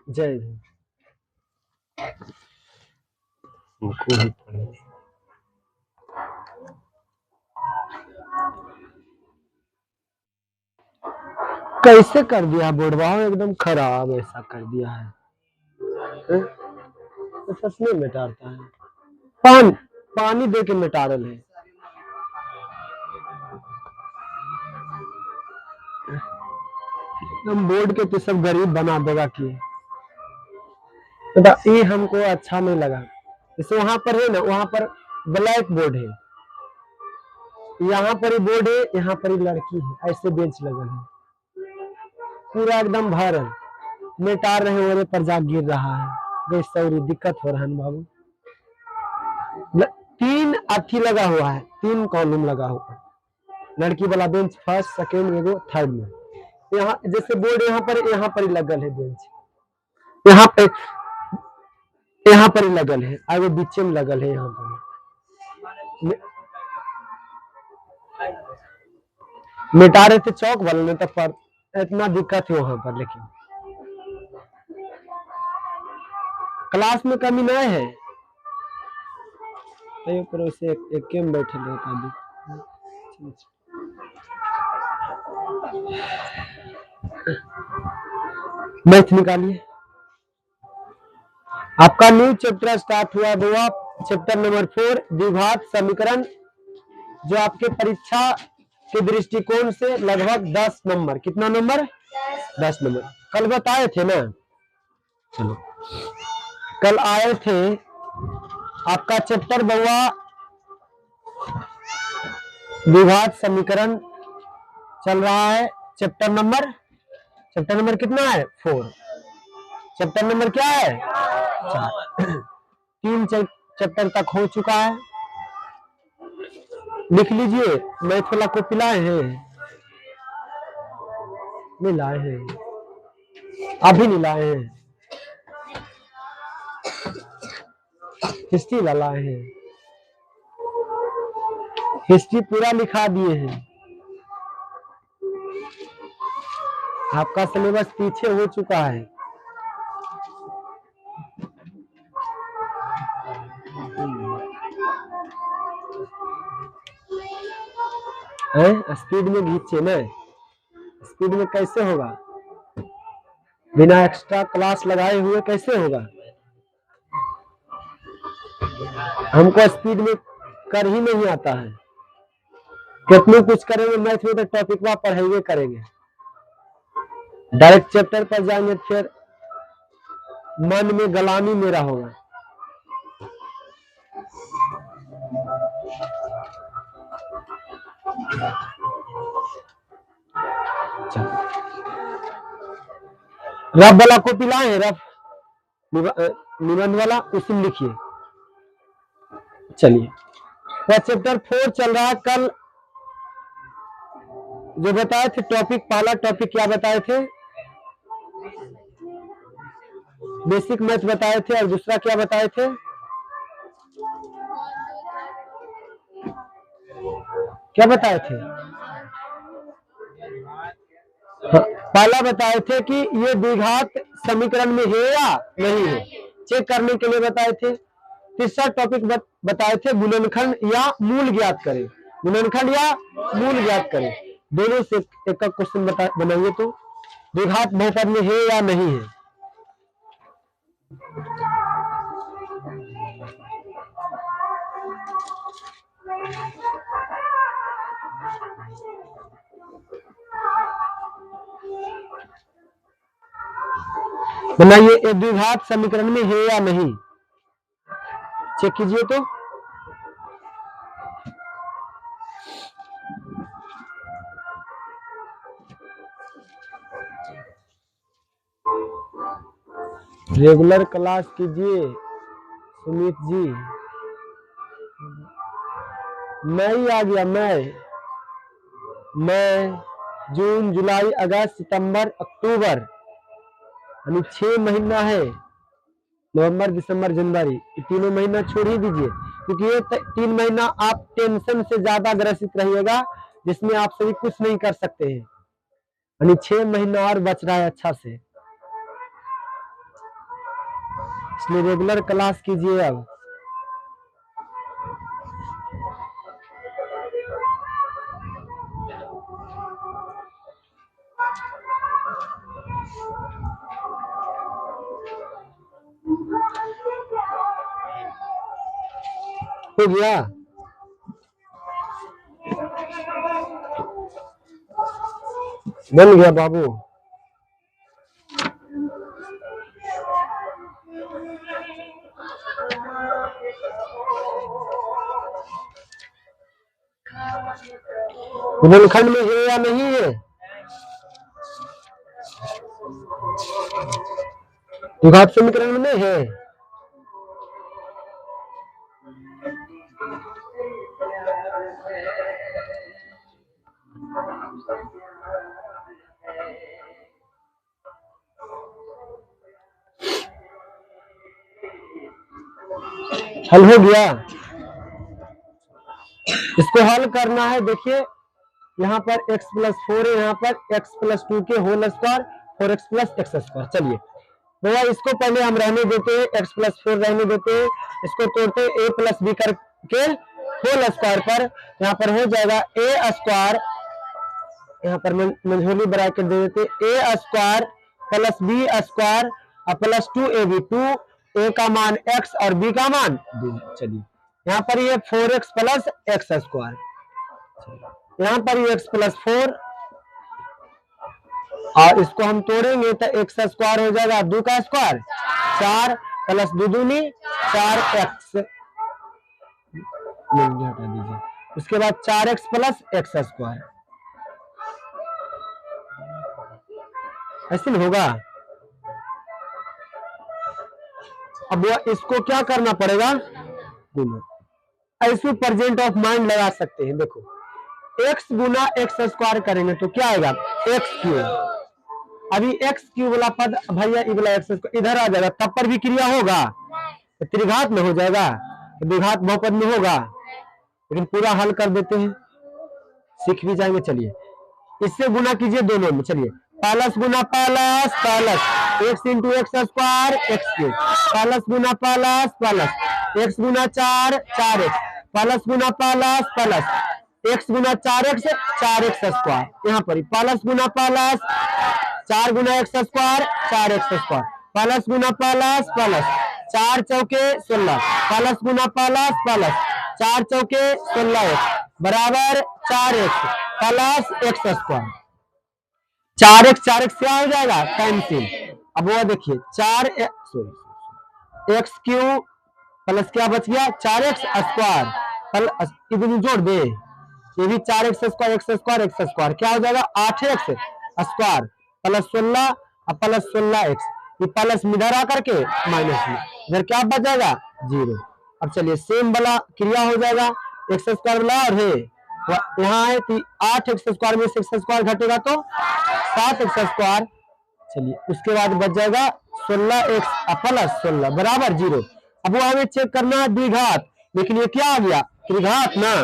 जय भीम। उनको भी पढ़े। कैसे कर दिया बोर्डवा, एकदम खराब ऐसा कर दिया है। तो सच में मिटाता है, पानी दे के मिटा रहे हैं। एकदम बोर्ड के तो सब गरीब बना देगा कि ये हमको अच्छा नहीं लगा। जैसे वहां पर है ना, वहां पर ब्लैक बोर्ड है, यहाँ पर ही बोर्ड है, यहाँ पर ही लड़की है, ऐसे बेंच लगा है, पूरा एकदम भर है। मिटा रहे हो पर जा गिर रहा है, बेसौरी दिक्कत हो रहा है बाबू। 3 अथी लगा हुआ है, 3 कॉलम लगा हुआ है, लड़की वाला बेंच फर्स्ट सेकेंड एगो थर्ड में। यहाँ जैसे बोर्ड यहाँ पर ही लगल है बेंच, यहाँ पर ही लगल है, आगे बीच में लगल है। यहाँ पर मिटा रहे थे चौक वाले में, तो पर इतना दिक्कत है वहां पर। लेकिन क्लास में कमी नहीं है, पर उसे एक में बैठे रहता। मैथ निकालिए। आपका न्यू चैप्टर स्टार्ट हुआ बुआ, चैप्टर नंबर 4 द्विघात समीकरण, जो आपके परीक्षा के दृष्टिकोण से लगभग 10 नंबर, कितना नंबर? 10 नंबर कल बताए थे ना। चलो कल आए थे आपका चैप्टर बुआ द्विघात समीकरण चल रहा है। चैप्टर नंबर कितना है? 4। चैप्टर नंबर क्या है? 4। 3 चैप्टर तक हो चुका है। लिख लीजिए। मैथ वाला कॉपी लाए हैं? नहीं लाए हैं, अभी नहीं लाए हैं। हिस्ट्री लाए हैं, हिस्ट्री पूरा लिखा दिए हैं। आपका सिलेबस पीछे हो चुका है। स्पीड में खींचे ना, स्पीड में कैसे होगा? बिना एक्स्ट्रा क्लास लगाए हुए कैसे होगा? हमको स्पीड में कर ही नहीं आता है। कितने कुछ करेंगे मैथ में तो टॉपिक वहां पढ़ाइए करेंगे, डायरेक्ट चैप्टर पर जाएंगे फिर मन में गलानी मेरा होगा। रफ वाला कॉपी लाए हैं? रफ निबंध वाला उसमें लिखिए। चलिए तो चैप्टर 4 चल रहा है। कल जो बताए थे टॉपिक, पहला टॉपिक क्या बताए थे? बेसिक मैथ बताए थे, और दूसरा क्या बताए थे? क्या बताए थे? पहला बताए थे कि ये द्विघात समीकरण में है या नहीं है, चेक करने के लिए बताए थे। तीसरा टॉपिक बताए थे गुणनखंड या मूल ज्ञात करें, गुणनखंड या मूल ज्ञात करें। दोनों से एक का क्वेश्चन बनाइए तो द्विघात बहुपद में है या नहीं है। बनाइए, एक द्विघात समीकरण में है या नहीं, चेक कीजिए तो। रेगुलर क्लास कीजिए सुमित जी। मई आ गया, मई जून जुलाई अगस्त सितंबर अक्टूबर, यानी 6 महीना है। नवंबर दिसंबर जनवरी, ये तीनों महीना छोड़ ही दीजिए। क्योंकि ये 3 महीना आप टेंशन से ज्यादा ग्रसित रहिएगा, जिसमें आप सभी कुछ नहीं कर सकते हैं। यानी 6 महीना और बच रहा है अच्छा से, इसलिए रेगुलर क्लास कीजिए। अब हो गया। बन गया बाबू। गुणनखंड में है या नहीं है? द्विघात समीकरण में है। हल हो गया। इसको हल करना है। देखिए यहाँ पर x+4 है, यहाँ पर x+2 के होल स्क्वायर, 4x+x²। चलिए भैया इसको पहले हम रहने देते हैं, x+4 रहने देते हैं, इसको तोड़ते हैं a+b करके होल स्क्वायर पर। यहाँ पर हो जाएगा a स्क्वायर, यहाँ पर मंझोली ब्रैकेट दे देते, a square plus b square plus 2ab, 2a का मान x और b का मान 2। चलिए यहाँ पर ये 4x प्लस एक्स स्क्वायर, यहाँ पर ये x+4 और इसको हम तोड़ेंगे तो एक्स स्क्वायर हो जाएगा 2 का स्क्वायर 4 प्लस 2 दूनी 4x, हटा दीजिए। उसके बाद 4x प्लस एक्स स्क्वायर, ऐसे नहीं होगा। अब इसको क्या करना पड़ेगा, ऐसे प्रेजेंट ऑफ माइंड लगा सकते हैं। देखो x गुना एक्स स्क्वायर करेंगे तो क्या आएगा, एक्स क्यूब। अभी एक्स क्यूब वाला पद भैया ये वाला एक्स इधर आ जाएगा, तब पर भी क्रिया होगा तो त्रिघात में हो जाएगा, तो द्विघात बहुपद में होगा। लेकिन पूरा हल कर देते हैं, सीख भी जाएंगे। चलिए इससे गुना कीजिए दोनों में। चलिए प्लस गुना plus plus x into x square x cube, plus गुना प्लस प्लस एक्स गुना 4 4x, प्लस गुना प्लस प्लस एक्स गुना 4x 4x स्क्वायर। यहाँ पर प्लस गुना प्लस 4 गुना x square 4x square, plus गुना प्लस प्लस 4 चौके 16, प्लस गुना प्लस प्लस 4 चौके 16x बराबर 4x plus x square. 4x 4x क्या हो जाएगा, कैंसिल। अब वो देखिए 4 एक्स क्यूब प्लस क्या बच गया 4x स्क्वायर, प्लस इधर जोड़ दे, ये भी 4x square x square x square क्या हो जाएगा 8x स्क्वायर प्लस 16 और प्लस 16x, ये प्लस में इधर आकर के माइनस में, इधर क्या बच जाएगा 0। अब चलिए सेम वाला क्रिया हो जाएगा, एक्स स्क्वायर वाला और है यहाँ है कि 8x स्क्वायर में 6 स्क्वायर घटेगा तो 7x स्क्वायर। चलिए उसके बाद बच जाएगा 16x प्लस 16 बराबर 0। अब वो हमें चेक करना है द्विघात, लेकिन ये क्या आ गया त्रिघात ना,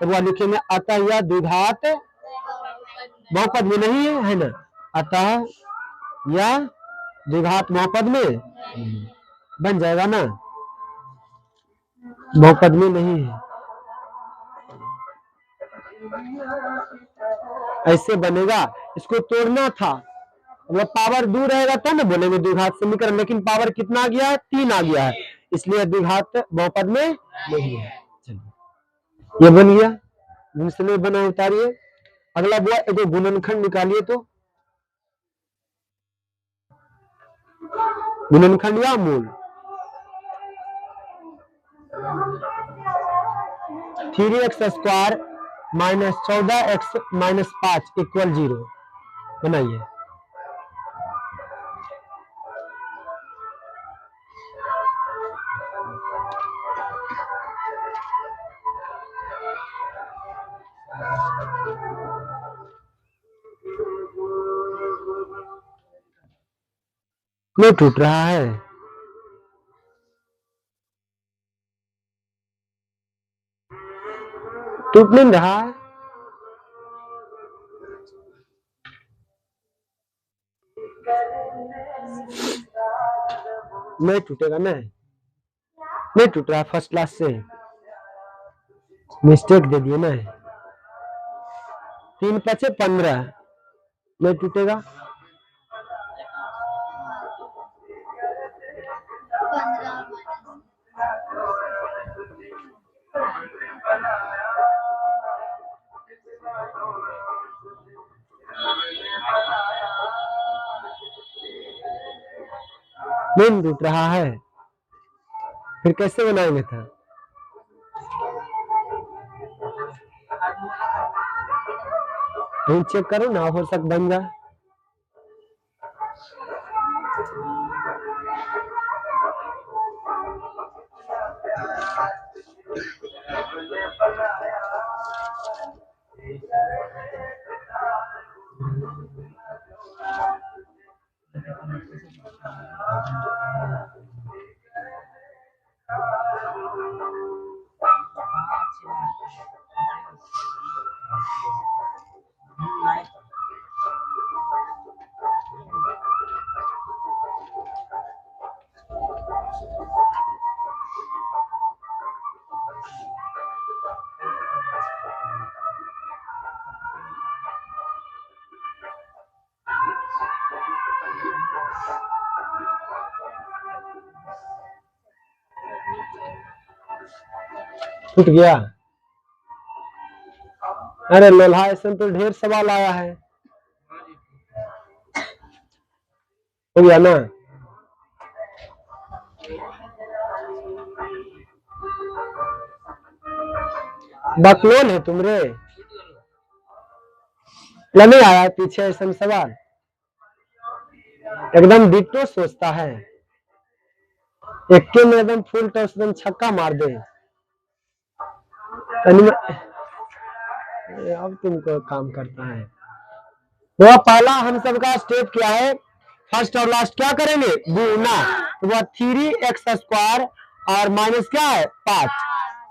तो वह लिखेंगे अतः यह द्विघात बहुपद में नहीं है, है ना, अतः यह द्विघात बहुपद में बन जाएगा ना, बहुपद में नहीं है। ऐसे बनेगा, इसको तोड़ना था, मतलब पावर दूर रहेगा तब ना बोलेंगे द्विघात समीकरण, लेकिन पावर कितना आ गया है 3 आ गया है, इसलिए द्विघात बहुपद में नहीं है। चलिए ये बन गया, दूसरे बना उतारिए। अगला बुआ एक गुणनखंड निकालिए, तो गुणनखंड या मूल 3x square minus 14x minus 5 equal 0 बनाइए। क्यों टूट रहा है? टूट नहीं रहा है। नहीं टूटेगा ना, नहीं टूट रहा, फर्स्ट क्लास से मिस्टेक दे दिए ना। 3 5 15 नहीं टूटेगा। नहीं टूट रहा है, फिर कैसे बनाएंगे था? चेक करो ना, हो सक बन जाए। टूट गया। अरे लोल्हा, ऐसा तो ढेर सवाल आया है। हो गया ना? बकलोल है तुम रे, नहीं आया पीछे ऐसा सवाल, एकदम डिट्टो सोचता है, एक में एकदम फुल टॉस एकदम छक्का मार दे। अब तुमको काम करता है। तो पहला हम सबका स्टेप क्या है, फर्स्ट और लास्ट क्या करेंगे, गुना। तो वह 3x² और माइनस क्या है 5,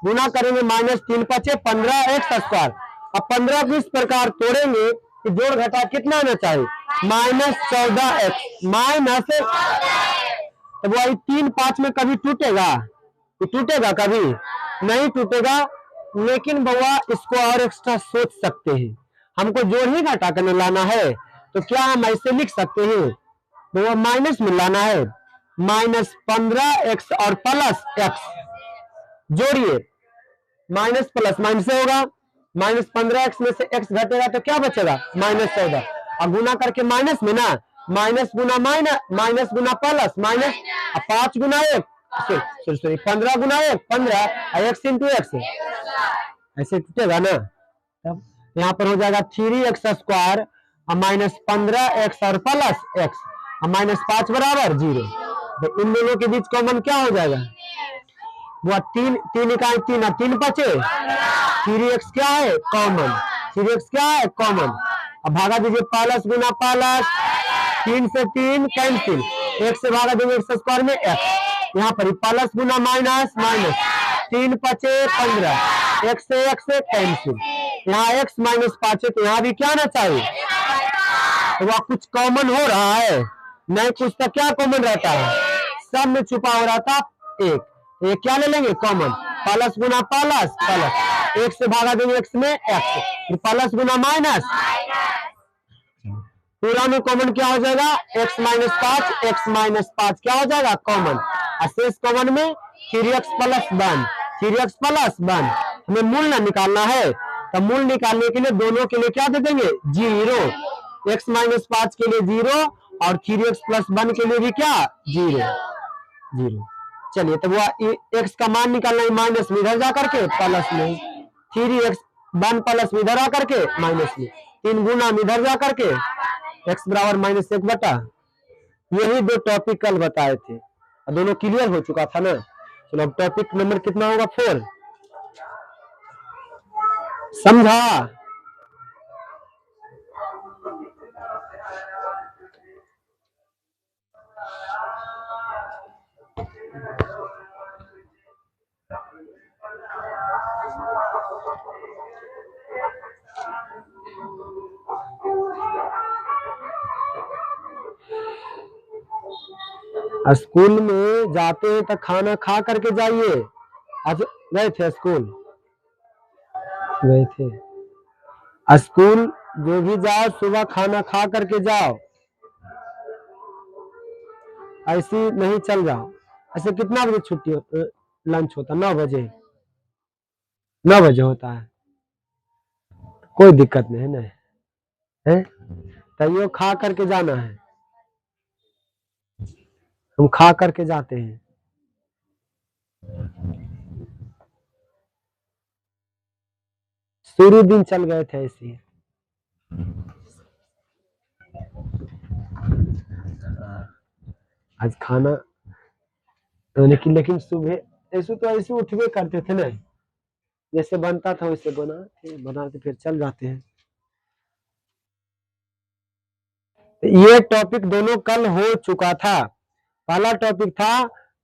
गुना करेंगे -3 5 15 x²। अब 15 को इस प्रकार तोड़ेंगे कि जोड़ घटा कितना आना चाहिए, -14x माइनस। तो वही 3 5 में कभी टूटेगा, टूटेगा कभी नहीं टूटेगा। लेकिन बउआ इसको और एक्स्ट्रा सोच सकते हैं, हमको जोड़ ही घटा करने लाना है, तो क्या हम ऐसे लिख सकते हैं, बउआ माइनस में लाना है, -15x और +x जोड़िए, माइनस प्लस माइनस से होगा, -15x में से x घटेगा तो क्या बचेगा -14, और गुना करके माइनस में ना, माइनस गुना माइनस, माइनस गुना प्लस माइनस, 5 गुना 1 सॉरी 15 गुना 1 15 x इंटू एक्स, ऐसे टूटेगा ना। तब यहाँ पर हो जाएगा 3x² -15x और +x और -5 बराबर 0। तो इन दोनों के बीच कॉमन क्या हो जाएगा, वो 3 इकाई 3 और 3 बचे, 3x क्या है कॉमन, 3x क्या है कॉमन। अब भागा दीजिए, प्लस गुना प्लस, 3 से 3 कैंसिल, 1 से भागा देंगे x² में x, यहाँ पर प्लस गुना माइनस माइनस, 3 5 15, x से x से कैंसिल, यहाँ x -5 है तो यहाँ भी क्या आना चाहिए, तो वह कुछ कॉमन हो रहा है, नहीं कुछ तो क्या कॉमन रहता है, सब में छुपा हो रहा था एक, ये क्या ले लेंगे कॉमन, प्लस गुना प्लस प्लस, 1 से भागा देंगे x में x, फिर प्लस गुना माइनस, पूरा में कॉमन क्या हो जाएगा x -5 क्या हो जाएगा कॉमन, शेष कॉमन में 3x + 1 3x + 1, हमें मूल ना निकालना है, तो मूल निकालने के लिए दोनों के लिए क्या दे देंगे 0, x -5 के लिए 0 और 3x + 1 के लिए भी क्या 0। चलिए तो वो x का मान निकालना है, माइनस में इधर जा करके प्लस में, 3x 1 प्लस में इधर आ करके माइनस में, 3 गुना में इधर जा करके x बराबर -1/। यही 2 टॉपिक कल बताए थे, दोनों क्लियर हो चुका था ना। चलो अब टॉपिक नंबर कितना होगा 4, समझा। स्कूल में जाते हैं तो खाना खा करके जाइए। आज गए थे स्कूल? गए थे। स्कूल जो भी जाओ सुबह खाना खा करके जाओ, ऐसी नहीं चल जाओ। ऐसे कितना बजे छुट्टी लंच होता? 9 बजे। 9 बजे होता है, कोई दिक्कत नहीं है ना, है तैयो खा करके जाना है। हम खा करके जाते हैं। शुरू दिन चल गए थे ऐसे। आज खाना लेकिन सुबह ऐसे तो ऐसे उठवे करते थे ना, जैसे बनता था वैसे बनाते फिर चल जाते हैं। ये टॉपिक दोनों कल हो चुका था। पहला टॉपिक था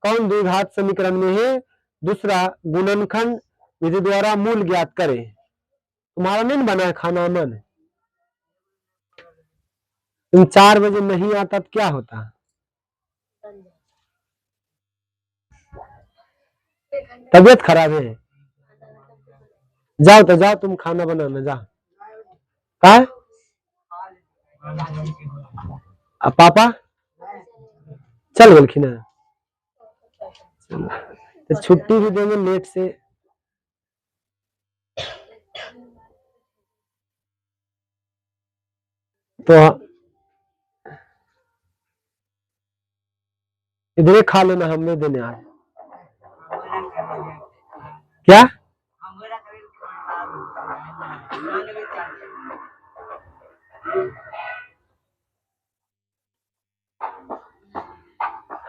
कौन द्विघात समीकरण में है, दूसरा गुणनखंड विधि द्वारा मूल ज्ञात करें। तुम्हारा नहीं बना है खाना? मन तुम 4 बजे नहीं आता तो क्या होता? तबीयत खराब है? जाओ तो जाओ, तुम खाना बनाना जाओ। कहा पापा चल बोलखिन है, तो छुट्टी भी देंगे लेट से। तो इधर खा लेना, हम नहीं देने आए। क्या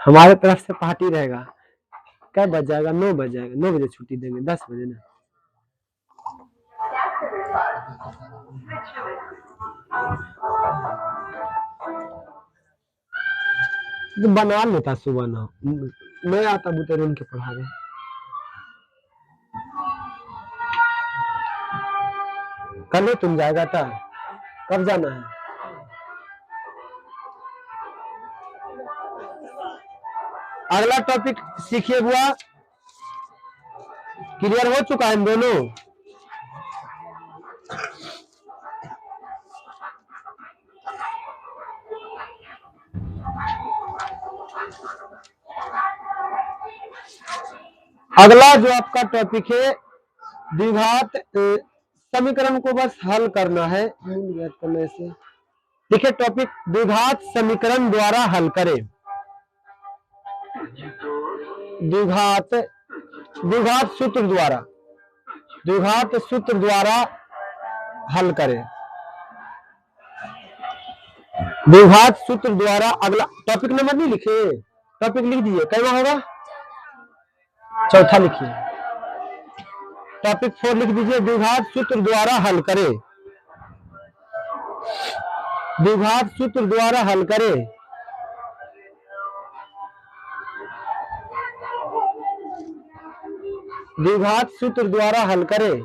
हमारे तरफ से पार्टी रहेगा। क्या बज जाएगा? 9 बज जाएगा। 9 बजे छुट्टी देंगे, 10 बजे ना। तो बना लेता सुबह ना, मैं आता बुतेर उनके पढ़ावे। कल तुम जाएगा था? कब जाना है? अगला टॉपिक सीखिए बुआ, क्लियर हो चुका है दोनों? अगला जो आपका टॉपिक है द्विघात समीकरण को बस हल करना है। करने से देखिए टॉपिक द्विघात समीकरण द्वारा हल करें। द्विघात द्विघात सूत्र द्वारा, द्विघात सूत्र द्वारा हल करें। द्विघात सूत्र द्वारा अगला टॉपिक नंबर नहीं लिखे, टॉपिक लिख दीजिए। कैसा होगा? चौथा लिखिए, टॉपिक 4 लिख दीजिए। द्विघात सूत्र द्वारा हल करें। द्विघात सूत्र द्वारा हल करें। द्विघात सूत्र द्वारा हल करें।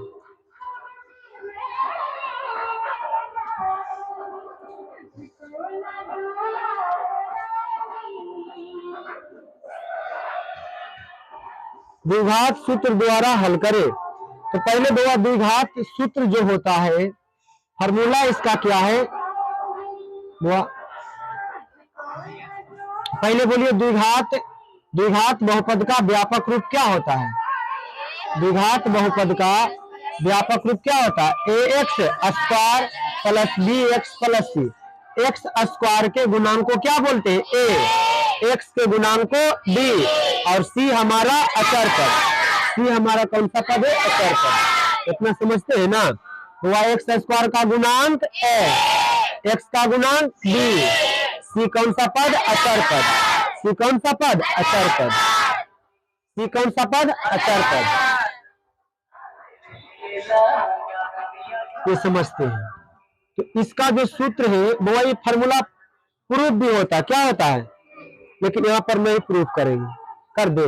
द्विघात सूत्र द्वारा हल करें। तो पहले दो द्विघात सूत्र जो होता है, फॉर्मूला इसका क्या है? पहले बोलिए द्विघात, द्विघात बहुपद का व्यापक रूप क्या होता है? द्विघात बहुपद का व्यापक रूप क्या होता है? ax square plus bx plus c। X square के गुणांक को क्या बोलते हैं? a, x के गुणांक को b, और c हमारा अचर पद। c हमारा कौन सा पद है? अचर पद। इतना समझते हैं ना? हुआ एक्स स्क्वायर का गुणांक a, x का गुणांक b, c कौन सा पद? अचर पद। c कौन सा पद? अचर पद। c कौन सा पद? अचर पद। ये समझते हैं? तो इसका जो सूत्र है वो ये फॉर्मूला प्रूफ भी होता है। क्या होता है? लेकिन यहाँ पर नहीं प्रूफ करेंगे, कर दे।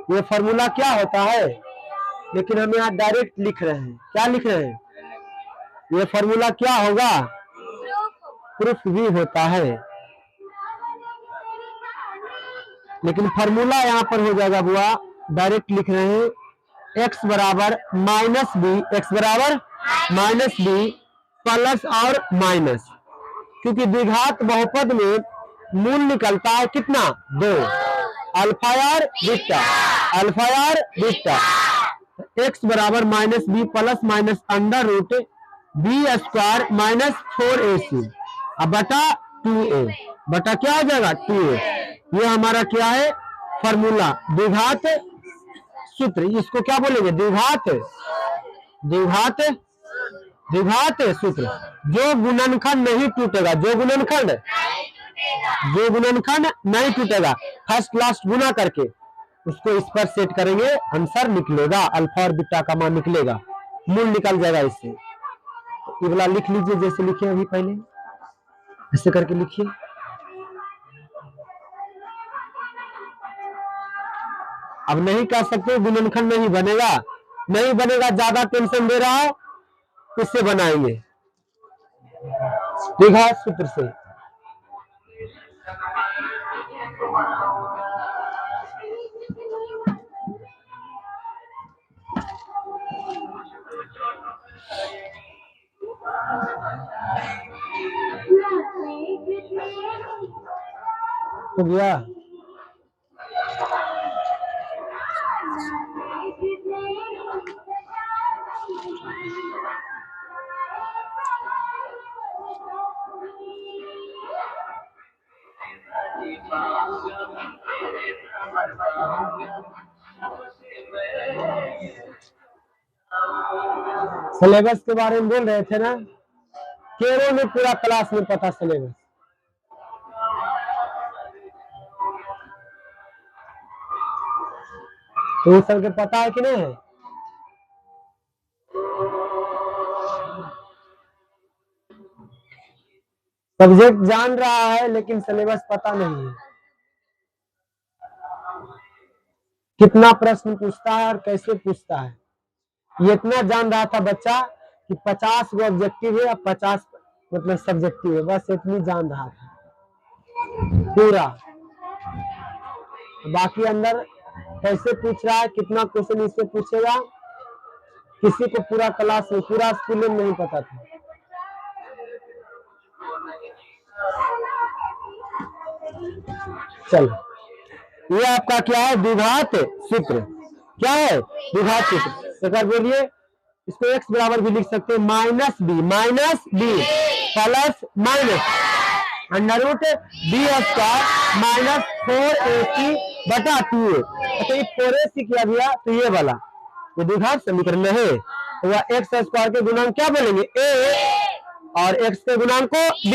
ये फॉर्मूला क्या होता है, लेकिन हम यहाँ डायरेक्ट लिख रहे हैं। क्या लिख रहे हैं? ये फॉर्मूला क्या होगा? प्रूफ भी होता है। लेकिन फॉर्मूला यहाँ पर हो जाएगा बुआ, डायरेक्ट लिख रहे हैं x बराबर माइनस बी, एक्स बराबर माइनस बी प्लस और माइनस, क्योंकि द्विघात बहुपद में मूल निकलता है कितना, 2, अल्फा और बीटा, अल्फा और बीटा। x बराबर minus B plus minus under root B square minus 4ac अब बटा 2a, बटा क्या हो जाएगा 2a। ये हमारा क्या है फॉर्मूला, द्विघात सूत्र, इसको क्या बोलेंगे, द्विघात, द्विघात, द्विघात सूत्र। जो गुणनखंड नहीं टूटेगा, जो गुणनखंड, जो गुणनखंड नहीं टूटेगा, फर्स्ट लास्ट गुना करके उसको इस पर सेट करेंगे, आंसर निकलेगा, अल्फा और बीटा का मान निकलेगा, मूल निकल जाएगा इससे। ये वाला लिख लीजिए जैसे लिखे अभी पहले, ऐसे करके लिखिए। अब नहीं कह सकते गुणनखंड नहीं बनेगा, नहीं बनेगा, ज्यादा टेंशन दे रहा हो, इससे बनाएंगे द्विघात सूत्र से। हो गया, सिलेबस के बारे में बोल रहे थे ना, केरो ने पूरा क्लास में पता सिलेबस। तो उस सबके पता है कि नहीं है, सब्जेक्ट जान रहा है लेकिन सिलेबस पता नहीं है, कितना प्रश्न पूछता है और कैसे पूछता है। ये इतना जान रहा था बच्चा कि 50 गो ऑब्जेक्टिव है, 50 मतलब सब्जेक्टिव है, बस इतनी जान रहा था पूरा। बाकी अंदर कैसे पूछ रहा है, कितना क्वेश्चन इससे पूछेगा, किसी को पूरा क्लास में, पूरा स्कूल में नहीं पता था। चलो, ये आपका क्या है, द्विघात सूत्र। क्या है, द्विघात सूत्र। एक बार बोलिए, इसको x बराबर भी लिख सकते हैं minus B plus minus under root B square minus 4ac बटा 2a। अच्छा, ये 4ac किया गया तो ये वाला ये द्विघात समीकरण है, तो वह एक्स स्क्वायर के गुणांक क्या बोलेंगे, a, और x के गुणांक को b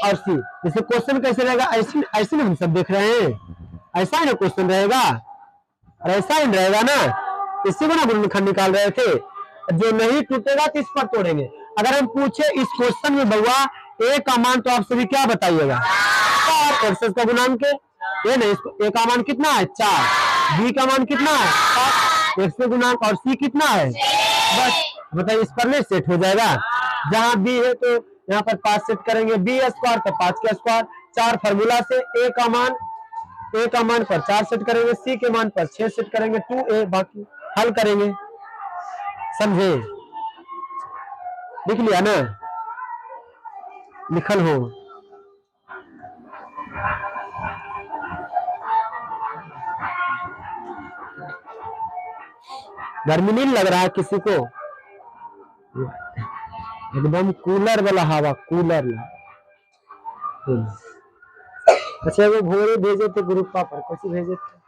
और c। जैसे क्वेश्चन कैसे रहेगा, ऐसे ऐसे हम सब देख रहे हैं, ऐसा ही ना क्वेश्चन रहेगा, और ऐसा ही रहेगा ना, इसी को ना गुणनखंड निकाल रहे थे। जो नहीं टूटेगा तो इस पर तोड़ेंगे। अगर हम पूछे इस क्वेश्चन में बउआ a का मान, तो आप सभी क्या बताइएगा, 4, एक्स का गुणांक ये नहीं, इसको a का मान कितना है 4, b का मान कितना है 7, एक्स का गुणांक और c कितना है, बस बताइए, इस पर नहीं सेट हो जाएगा। जहां b है तो यहाँ पर 5 सेट करेंगे, b स्क्वायर तो 5 का स्क्वायर, 4 फार्मूला से a का मान पर 4 सेट करेंगे, c के मान पर 6 सेट करेंगे, 2a, बाकी हल करेंगे। समझे, लिख लिया ना, लिखल हो। गर्मी नहीं लग रहा है किसी को, एकदम कूलर वाला हवा, कूलर। अच्छा, वो भोरे भेजे थे ग्रुप पर, कैसे भेजे थे,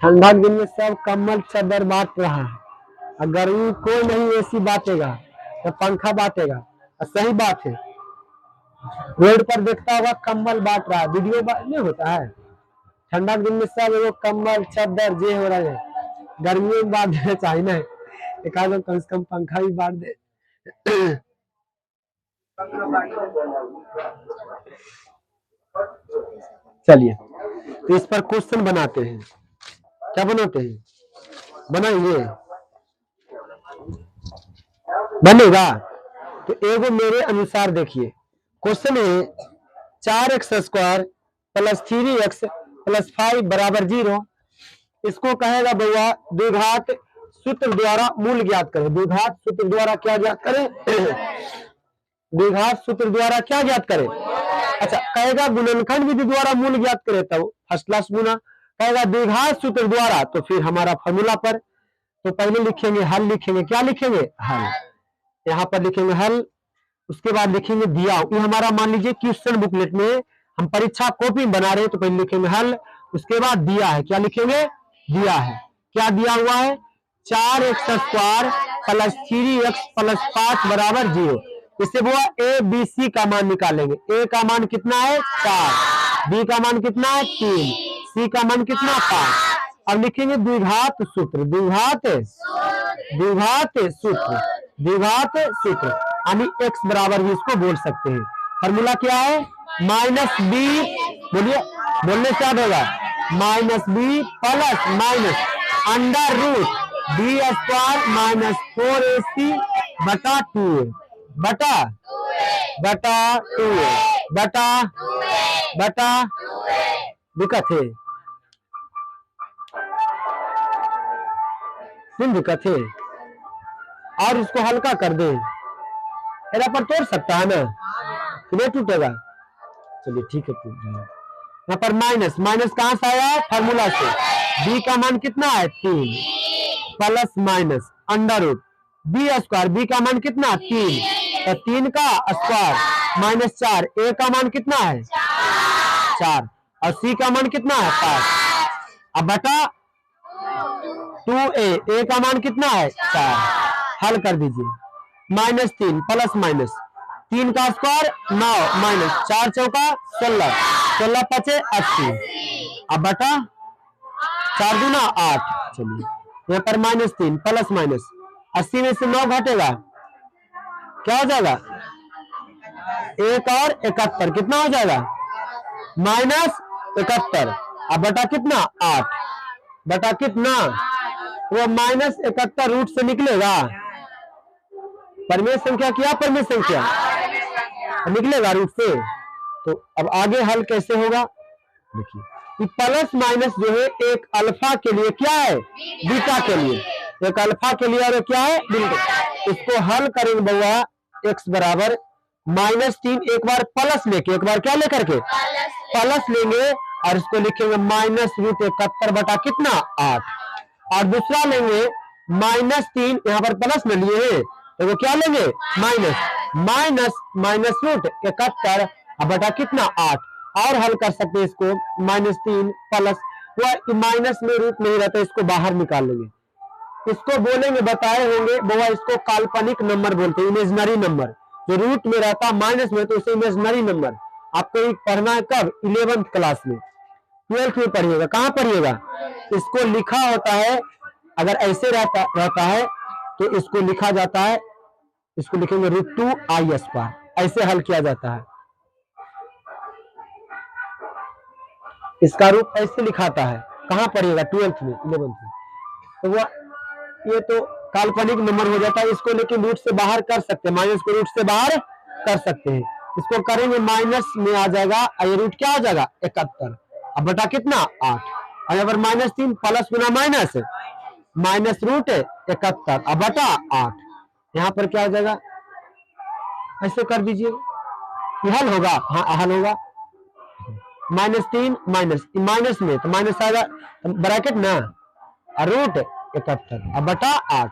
ठंडा दिन में सब कम्बल चादर बांट रहा है, और गर्मी कोई नहीं एसी बांटेगा, तो पंखा बांटेगा। और सही बात है, रोड पर देखता होगा कम्बल बांट रहा है, वीडियो नहीं होता है, ठंडा दिन में सब वो कम्बल चादर जे हो रहा है, गर्मियों में बांट देना चाहिए ना, एक आध कम से कम पंखा भी बांट दे। चलिए, तो इस पर क्वेश्चन बनाते हैं, क्या बनाते हैं, बनाइए, बनेगा। तो एगो मेरे अनुसार देखिए, क्वेश्चन है 4x² प्लस 3x प्लस 5 बराबर 0। इसको कहेगा भैया द्विघात सूत्र द्वारा मूल ज्ञात करें। द्विघात सूत्र द्वारा क्या ज्ञात करें? द्विघात सूत्र द्वारा क्या ज्ञात करें? अच्छा, कहेगा गुणनखंड विधि द्वारा मूल ज्ञात करें, तब फर्स्ट क्लास गुना। कहेगा द्विघात सूत्र द्वारा, तो फिर हमारा फॉर्मूला पर। तो पहले लिखेंगे हल, लिखेंगे क्या लिखेंगे? हल। यहाँ पर लिखेंगे हल, उसके बाद लिखेंगे दिया। ये हमारा मान लीजिए क्वेश्चन बुकलेट में हम परीक्षा कॉपी बना रहे हैं, तो पहले लिखेंगे हल, उसके बाद दिया है। क्या लिखेंगे? दिया है। क्या दिया हुआ है? 4x² प्लस 3x प्लस 5 बराबर 0। इससे वो ए बी सी का मान निकालेंगे। ए का मान कितना है? 4। बी का मान कितना है? 3। सी का मान कितना? 5। अब लिखेंगे द्विघात सूत्र। द्विघात द्विघात सूत्र, द्विघात सूत्र यानी x बराबर भी इसको बोल सकते हैं। फॉर्मूला क्या है? माइनस बी, बोलिए, बोलने से याद होगा, minus B plus minus under root B square minus 4ac बटा 2 बटा 2 बटा दिक्कत है, दिक्कत है। और इसको हल्का कर दे, मेरा पर तोड़ सकता है ना, नहीं टूटेगा। चलिए ठीक है, टूट जाएगा। यहाँ पर माइनस, माइनस कहां से आया? फार्मूला से। बी का मान कितना है? 3 plus minus under root B square, B का मान कितना? 3, तो 3 का स्क्वायर माइनस 4। ए का मान कितना है? 4 और सी का मान कितना है? 5। अब बटा 2a, ए का मान कितना है? 4। हल कर दीजिए। माइनस 3 प्लस माइनस 3 का स्क्वायर 9 माइनस 4 चौका 16, 16 पचे 80। अब बटा 4 दूना 8। चलिए यहाँ पर माइनस 3 प्लस माइनस 80 में से 9 घटेगा, क्या हो जाएगा? 1 और 71 कितना हो जाएगा? माइनस 71। अब बटा कितना? 8 बटा कितना? वो माइनस 71 रूट से निकलेगा। परमेय संख्या क्या? परमेय संख्या निकलेगा रूट से। तो अब आगे हल कैसे होगा? देखिए प्लस माइनस जो है एक अल्फा के लिए क्या है? बीटा के लिए। एक अल्फा के लिए और क्या है? बीटा। इसको हल करेंगे बउआ, x बराबर -3, एक बार प्लस लेके, एक बार क्या लेकर के? प्लस लेंगे और इसको लिखेंगे -√71 बटा कितना? 8। और दूसरा लेंगे -3, यहाँ पर प्लस में लिए हैं तो वो क्या लेंगे? -√71 बटा कितना? 8। और हल कर सकते हैं इसको, -3 प्लस, वो माइनस में रूट नहीं रहता, इसको बाहर निकाल लेंगे। इसको बोलेंगे, बताए होंगे वो, इसको काल्पनिक नंबर बोलते हैं, इमेजिनरी नंबर। जो रूट में रहता माइनस में, तो उसे इमेजिनरी नंबर। आपको पढ़ना है कब? 11th क्लास में, 12th में पढ़िएगा। कहाँ पढ़िएगा? इसको लिखा होता है, अगर ऐसे रहता है तो इसको लिखा जाता है, इसको लिखेंगे √2i²। ऐसे हल किया जाता है, इसका रूप ऐसे लिखाता है। कहाँ पढ़िएगा? 12th में, 11th में। तो वो ये तो काल्पनिक नंबर हो जाता है। इसको लेकिन रूट से बाहर कर सकते हैं, माइनस को रूट से बाहर कर सकते हैं। इसको करेंगे माइनस में आ जाएगा, ये रूट क्या हो जाएगा? 71। अब बटा कितना? 8। और यहाँ पर -3 प्लस गुना माइनस -√71 अब बटा 8। यहाँ पर क्या हो जाएगा? ऐसे कर दीजिए, हल होगा। हाँ हल होगा। -3 माइनस में तो माइनस आएगा, ब्रैकेट ना, √71 अब बटा 8।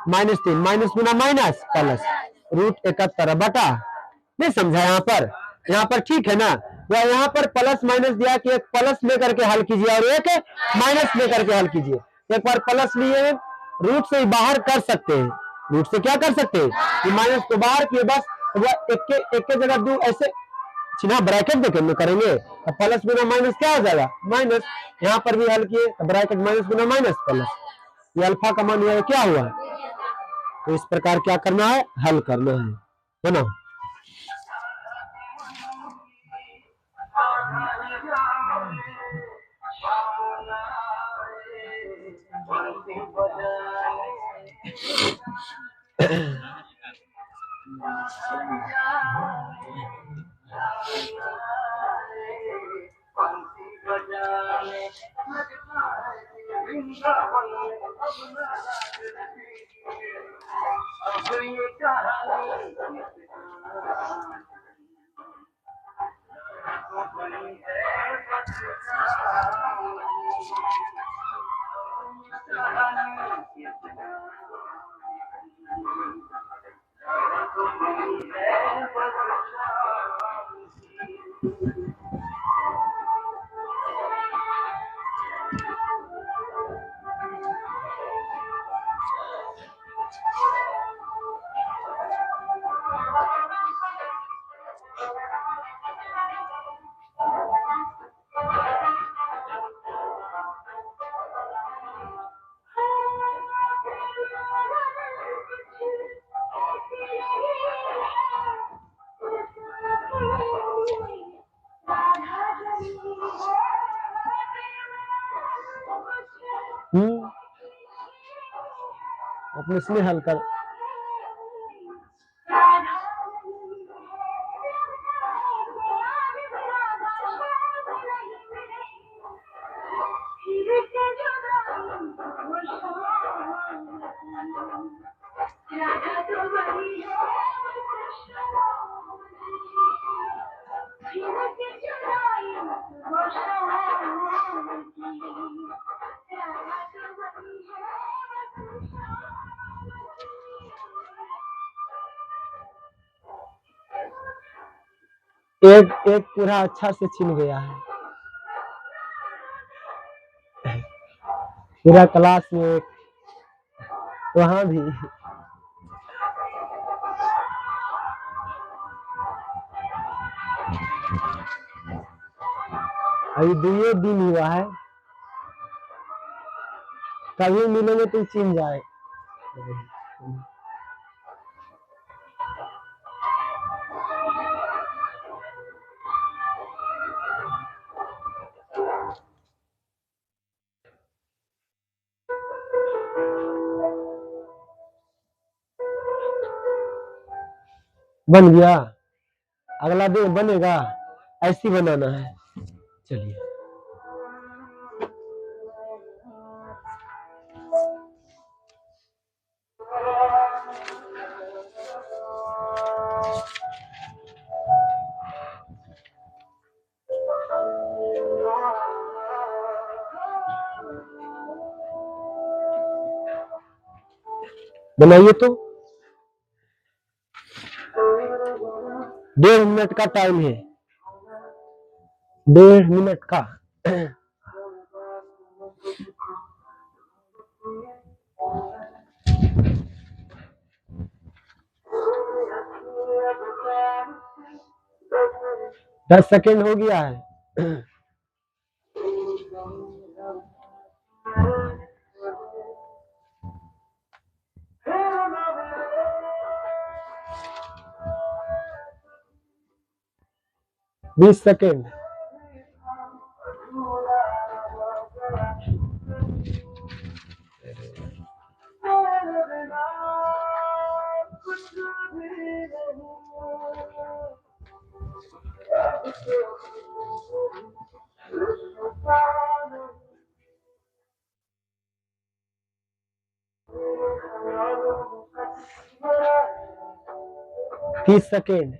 -3 माइनस गुना माइनस प्लस √71 अब बटा। नहीं समझा यहाँ पर? यहाँ पर ठीक है ना? या यहाँ पर प्लस माइनस दिया कि एक प्लस लेकर के हल कीजिए और एक माइनस लेकर के हल कीजिए। एक बार प्लस लिए, रूट से बाहर कर सकते हैं। रूट से क्या कर सकते हैं? कि माइनस को बाहर किए, बस एक के जगह दो ऐसे चिन्ह ब्रैकेट देकर करेंगे, तो प्लस गुना माइनस क्या हो जाएगा? माइनस। यहाँ पर भी हल किए तो ब्रैकेट माइनस गुना माइनस प्लस, ये अल्फा का मान हुआ क्या हुआ? तो इस प्रकार क्या करना है? हल करना है ना? अपने इसमें हल कर। एक एक पूरा अच्छा से छिन गया है पूरा क्लास में। एक वहां भी अभी 2 दिन हुआ है, कभी मिलेंगे तो चिन जाए। बन गया, अगला दिन बनेगा, ऐसी बनाना है। चलिए बनाइए तो। 1.5 मिनट का टाइम है, 1.5 मिनट का। 10 सेकेंड हो गया है। 20 सेकेंड। तीस सेकेंड।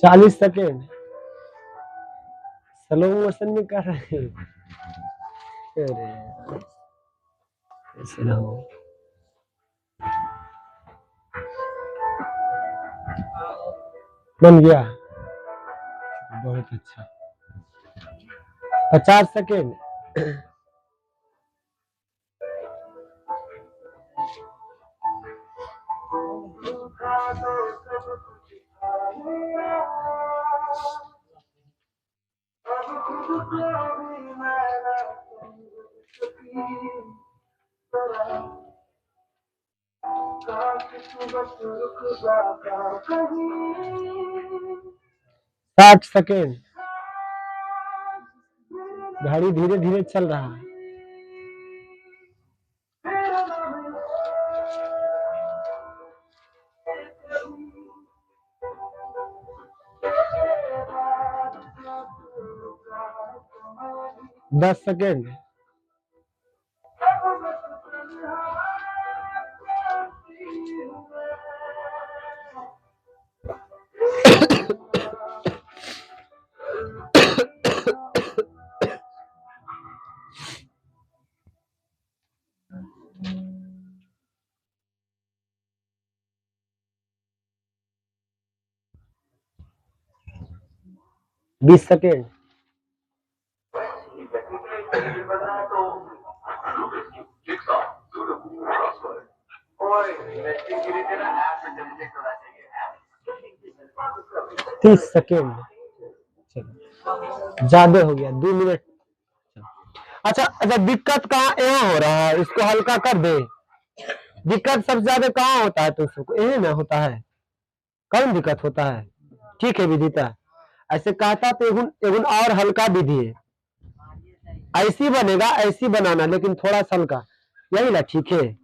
चालीस सेकेंड। स्लो मोशन में कर रहे हैं। अरे ऐसे ना हो। बन गया, बहुत अच्छा। 50 सेकेंड। साठ सेकेंड। घड़ी धीरे धीरे चल रहा है। दस सेकेंड। बीस सेकेंड। तीस सेकेंड। ज्यादा हो गया, 2 मिनट। अच्छा अच्छा, दिक्कत कहाँ यहाँ हो रहा है, इसको हल्का कर दे। दिक्कत सबसे ज्यादा कहाँ होता है, तो उसको यही ना होता है, कौन दिक्कत होता है। ठीक है विदिता, ऐसे कहता तो एगुन और हल्का विधि है, ऐसी बनेगा, ऐसी बनाना, लेकिन थोड़ा सा हल्का, यही ना ठीक है,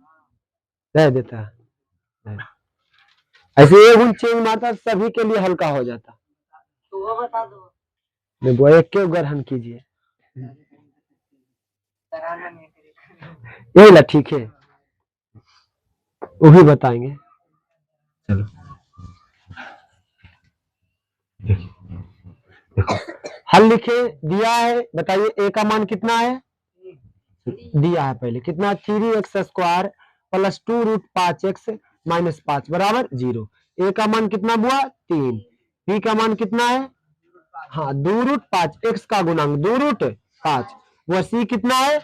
रह देता है। ऐसे एगुन चेंज मारता सभी के लिए हल्का हो जाता। तो वो बता दो, वो एक के ग्रहण कीजिए, यही ना ठीक है, वो भी बताएंगे। चलो हल लिखे, दिया है, बताइए ए का मान कितना है, दिया है पहले कितना, 3x² प्लस 2√5x माइनस 5 बराबर 0। ए का मान कितना हुआ 3, बी का मान कितना है, हाँ 2√5, x का गुणांक 2√5, वह सी कितना है,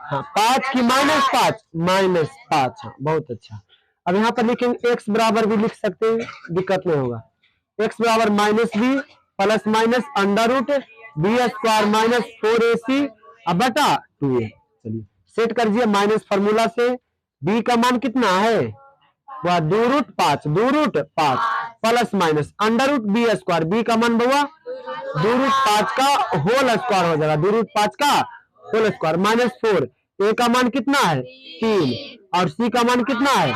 हाँ 5 की -5, हाँ बहुत अच्छा। अब यहाँ पर लिखेंगे x बराबर भी लिख सकते हैं, दिक्कत नहीं होगा, x बराबर -b plus minus √b² minus 4ac बटा 2a। चलिए सेट कर दिए माइनस फार्मूला से, b का मान कितना है, वह 2√5 प्लस माइनस √b², b का मान हुआ 2√5 का होल स्क्वायर हो जाएगा, 2√5 का होल स्क्वायर माइनस 4, a का मान कितना है 3 और c का मान कितना है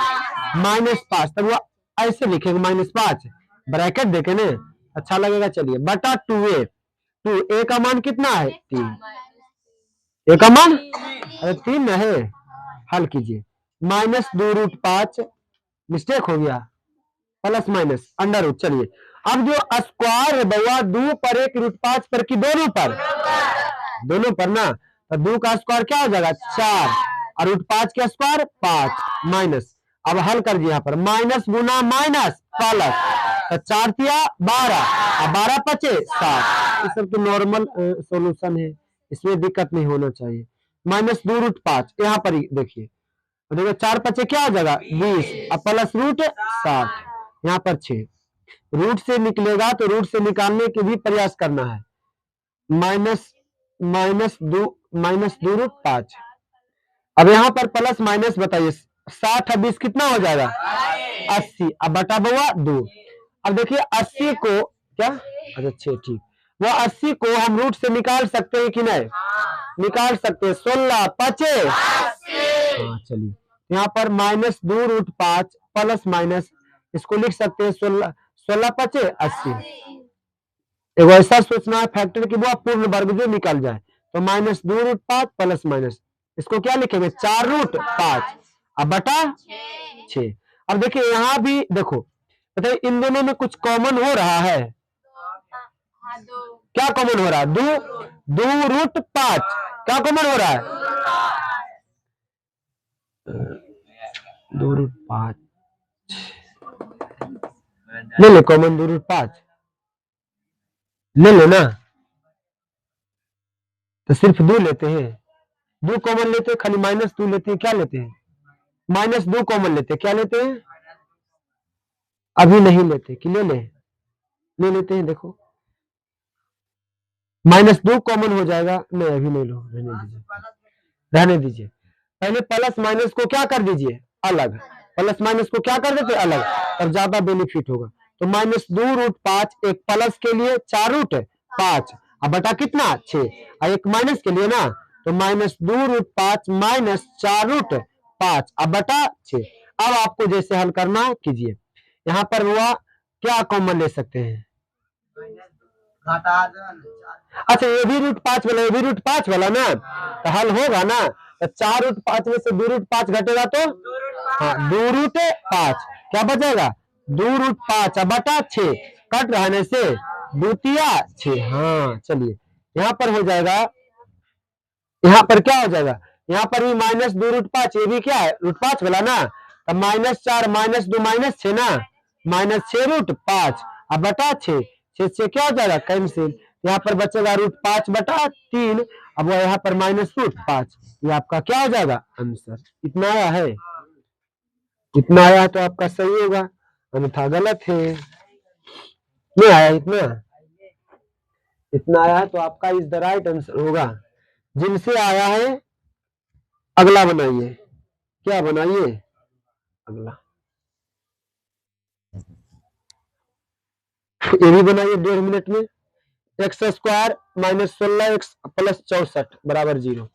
-5, तब वह ऐसे लिखेंगे -5 ब्रैकेट देखे ना, अच्छा लगेगा। चलिए बटा 2a, a का मान कितना है 3, a का मान अरे 3 है, हल कीजिए, -2√5 मिस्टेक हो गया, प्लस माइनस √। चलिए अब जो स्क्वायर है बउआ 2 पर 1√5 पर की दोनों पर ना, तो 2 का स्क्वायर क्या हो जाएगा 4 और √5 का स्क्वायर 5 माइनस, अब हल कर दिया यहाँ पर माइनस गुना माइनस प्लस, तो 4 तिया 12 और 12 पचे 7, इस सब तो नॉर्मल सॉल्यूशन है, इसमें दिक्कत नहीं होना चाहिए। -2√5 यहाँ पर ही देखिए, देखो 4 पचे क्या हो जाएगा 20 और प्लस √7, यहाँ पर 6, रूट से निकलेगा तो रूट से निकालने के भी प्रयास करना है, -2√5। अब यहाँ पर प्लस माइनस बताइए, 60 और 20 कितना हो जाएगा 80, अब बटा बउआ 2। अब देखिए 80 को क्या, अच्छा 6 ठीक, वो 80 को हम रूट से निकाल सकते हैं कि नहीं, निकाल सकते हैं, 16 पचे, हाँ चलिए यहाँ पर -2√5 प्लस माइनस, इसको लिख सकते हैं 16 पचे 80, एक ऐसा सोचना है फैक्टर की वो पूर्ण वर्ग जो निकल जाए, तो -2√5 प्लस माइनस, इसको क्या लिखेंगे 4√5 अब बटा 6। अब देखिए यहाँ भी देखो, बताइए इन दोनों में कुछ कॉमन हो रहा है, क्या कॉमन हो रहा है 2√5, क्या कॉमन हो रहा है 2√5, ले ले कॉमन 2√5 ले लेना, तो सिर्फ 2 लेते हैं, 2 कॉमन लेते हैं, खाली -2 लेते हैं, क्या लेते हैं -2 कॉमन लेते हैं, क्या लेते हैं अभी नहीं लेते कि ले लेते हैं, देखो -2 कॉमन हो जाएगा, नहीं अभी नहीं लो, रहने दीजिए, पहले प्लस माइनस को क्या कर दीजिए अलग, प्लस माइनस को क्या कर देते अलग, तब ज्यादा बेनिफिट होगा। तो -2√5 एक प्लस के लिए 4√5 अब बटा कितना 6, और एक माइनस के लिए ना, तो -2√5 -4√5 अब बटा 6। अब आपको जैसे हल करना है कीजिए। यहाँ पर हुआ क्या कॉमन ले सकते हैं, अच्छा ये भी √5 वाला, ये भी √5 वाला ना, तो हल होगा ना, तो 4√5 में से 2√5 घटेगा तो हाँ 2√5, क्या बचेगा 2√5 बटा 6, कट रहने से द्वितीया 6। हाँ चलिए यहाँ पर हो जाएगा, यहाँ पर क्या हो जाएगा, यहाँ पर भी -2√5, ये भी क्या है √5 वाला ना, अब -4 -2 -6 ना, -6√5 अब बटा 6, 6 से क्या हो जाएगा कैंसिल, यहाँ पर बचेगा √5 बटा 3, अब वो यहाँ पर -√5, ये आपका क्या हो जाएगा आंसर। इतना आया है, इतना आया तो आपका सही होगा, अन्यथा गलत है। नहीं आया इतना, इतना आया है तो आपका इज द राइट आंसर होगा। जिनसे आया है अगला बनाइए, क्या बनाइए अगला, ये भी बनाइए 1.5 मिनट में। x² -16x + 64 बराबर 0।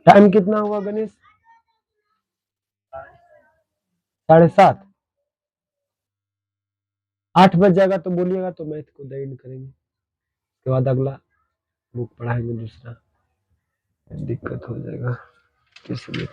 टाइम कितना हुआ गणेश, 7:30, 8 बज जाएगा तो बोलिएगा, तो मैथ को दैन करेंगे, उसके बाद अगला बुक पढ़ाएंगे दूसरा, दिक्कत हो जाएगा किसी में।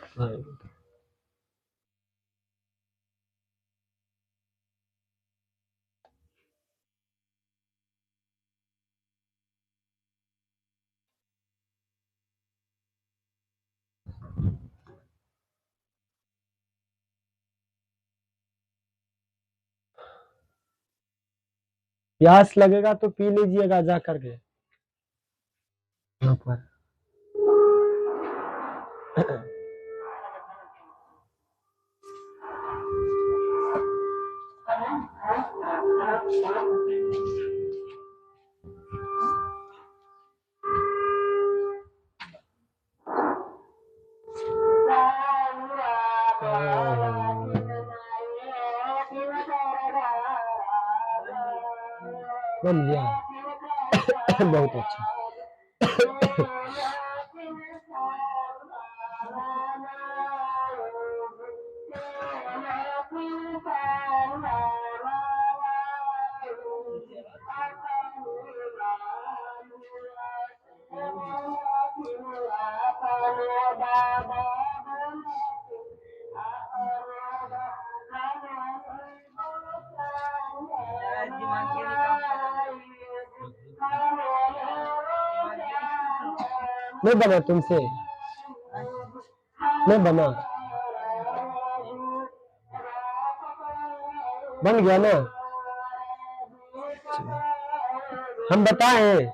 प्यास लगेगा तो पी लीजिएगा जा करके यहाँ पर। बन गया बहुत अच्छा। नहीं बना तुमसे, नहीं बना, बन गया ना, हम बताएं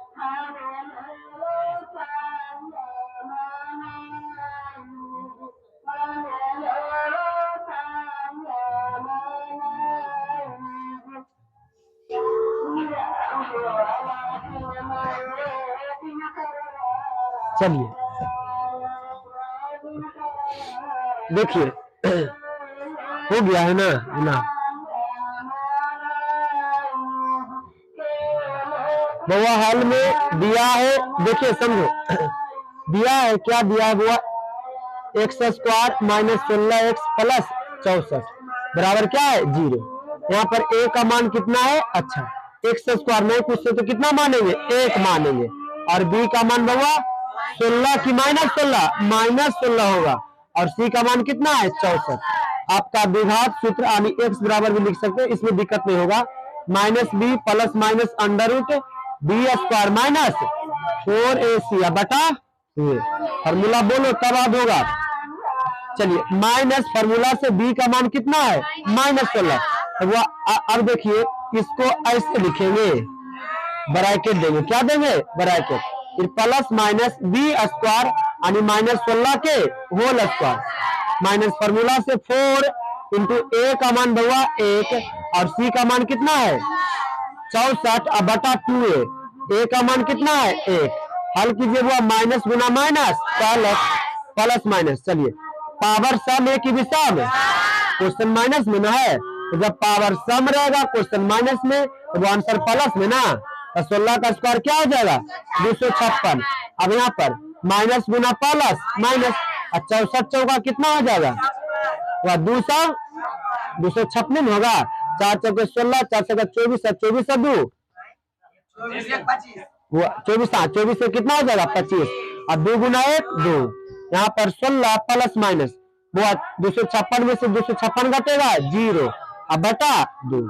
चलिए देखिए हो गया है ना, बउआ हाल में दिया है, देखिए समझो दिया है, क्या दिया है बुआ, x² -16x + 64 बराबर क्या है 0। यहाँ पर a का मान कितना है, अच्छा x² नहीं पूछते तो कितना मानेंगे 1 मानेंगे, और b का मान बउआ 16 की -16 होगा, और c का मान कितना है 64। आपका द्विघात सूत्र यानी x बराबर भी लिख सकते हैं, इसमें दिक्कत नहीं होगा, -b + √b² -4ac बटा फॉर्मूला बोलो तब याद होगा। चलिए माइनस फॉर्मूला से b का मान कितना है -16, अब देखिए इसको ऐसे लिखेंगे, ब्रैकेट देंगे, क्या देंगे ब्रैकेट, फिर +-b² यानी -16 के होल स्क्वायर, माइनस फॉर्मूला से 4 × a का मान बउआ 1 और c का मान कितना है 64 अब बटा 2a, a का मान कितना है 1। हल कीजिए वो माइनस गुना माइनस प्लस प्लस माइनस। चलिए पावर सम एक ही दिशा में, क्वेश्चन माइनस में ना है, तो जब पावर सम रहेगा क्वेश्चन माइनस में तो वो आंसर प्लस में ना, तो 16 का स्क्वायर क्या हो जाएगा 256। अब यहाँ पर माइनस गुना प्लस माइनस, 64 चौका कितना हो जाएगा वह 256 होगा। 4 चौके 16, 4 चौके 24, 24 से 2 वो 24 से कितना हो जाएगा 25, और 2 गुना 1 2, यहाँ पर 16 प्लस माइनस वो 256 में से 256 घटेगा 0 अब बटा 2।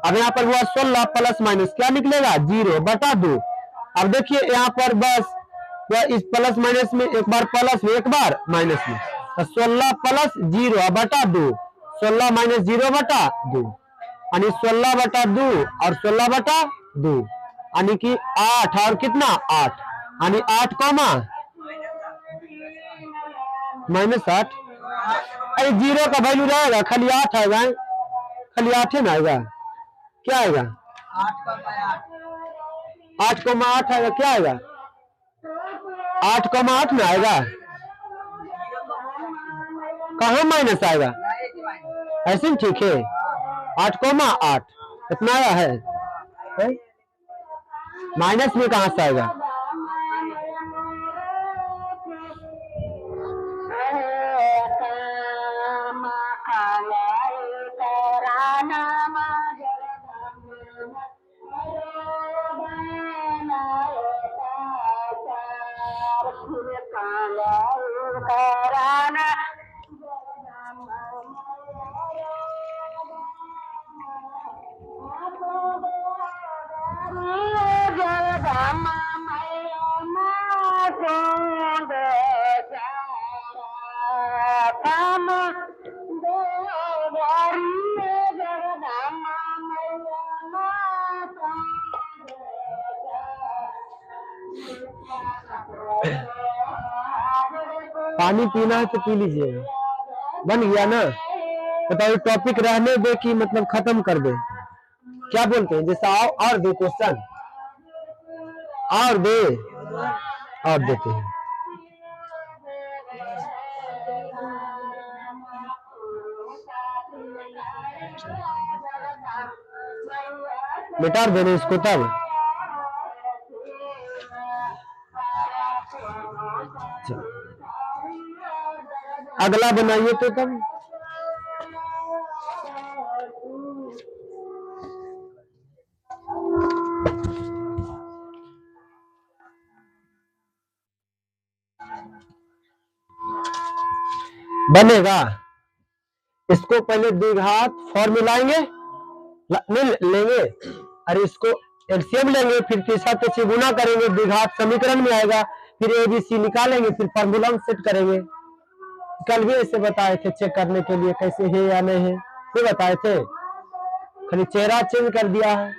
अब यहाँ पर वो 16 प्लस माइनस क्या निकलेगा 0 बटा 2। अब देखिए यहाँ पर बस वह इस प्लस माइनस में एक बार प्लस में एक बार माइनस में, तो 16 प्लस 0 बटा 2, 16 माइनस 0 बटा 2, यानी 16 बटा 2 और 16 बटा 2, यानी कि 8 और कितना 8, यानी 8 कॉमा माइनस 8। अरे 0 का वैल्यू रहेगा खाली 8 आएगा, खाली 8 है ना आएगा, क्या आएगा 8,8 आएगा, क्या आएगा 8,8 में आएगा, कहाँ माइनस आएगा, ऐसे ठीक है 8,8 इतना आया है, माइनस में कहां से आएगा। पानी पीना है तो पी लीजिएगा, बन गया ना। बताइए टॉपिक रहने दे कि मतलब खत्म कर दे, क्या बोलते हैं, जैसा और दे क्वेश्चन और दे और देते हैं, मिटा देने इसको तब। अगला बनाइए तो तब बनेगा। इसको पहले द्विघात फॉर्म मिलाएंगे नहीं लेंगे, अरे इसको एलसीएम लेंगे, फिर तीसरा से गुना करेंगे, द्विघात समीकरण में आएगा, फिर एबीसी निकालेंगे, फिर फार्मूला सेट करेंगे। कल भी ऐसे बताए थे चेक करने के लिए कैसे है या नहीं है, ये बताए थे, खाली चेहरा चेंज कर दिया है।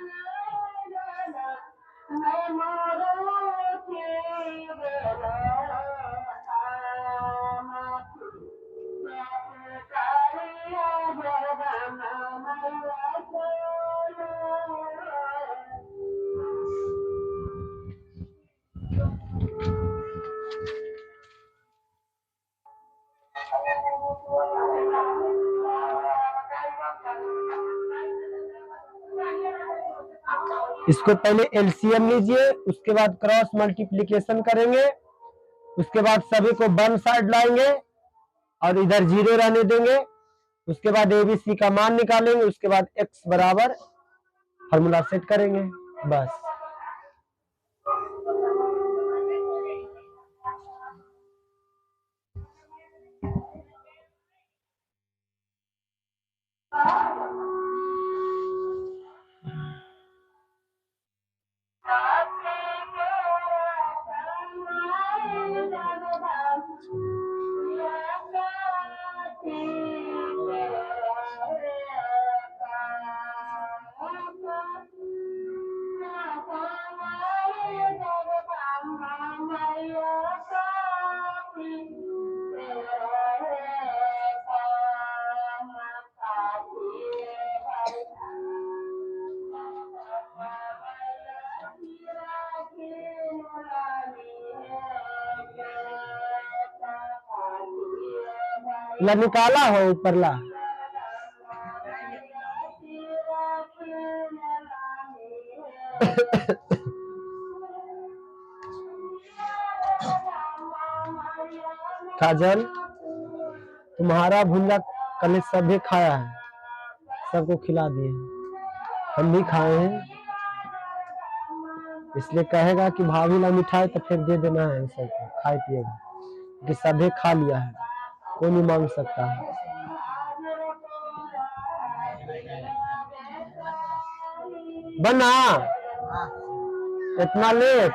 इसको पहले एलसीएम लीजिए, उसके बाद क्रॉस मल्टीप्लिकेशन करेंगे, उसके बाद सभी को वन साइड लाएंगे और इधर 0 रहने देंगे, उसके बाद एबीसी का मान निकालेंगे, उसके बाद एक्स बराबर फॉर्मूला सेट करेंगे बस। ला निकाला हो ऊपर ला। काजल, तुम्हारा भुंजा कल सभी खाया है, सबको खिला दिए, हम भी खाए हैं, इसलिए कहेगा कि भाभी ला मिठाई तो फिर दे देना है सबको, खाए पिएगा, कि सभी खा लिया है, कोई नहीं मांग सकता है। बना इतना लेट,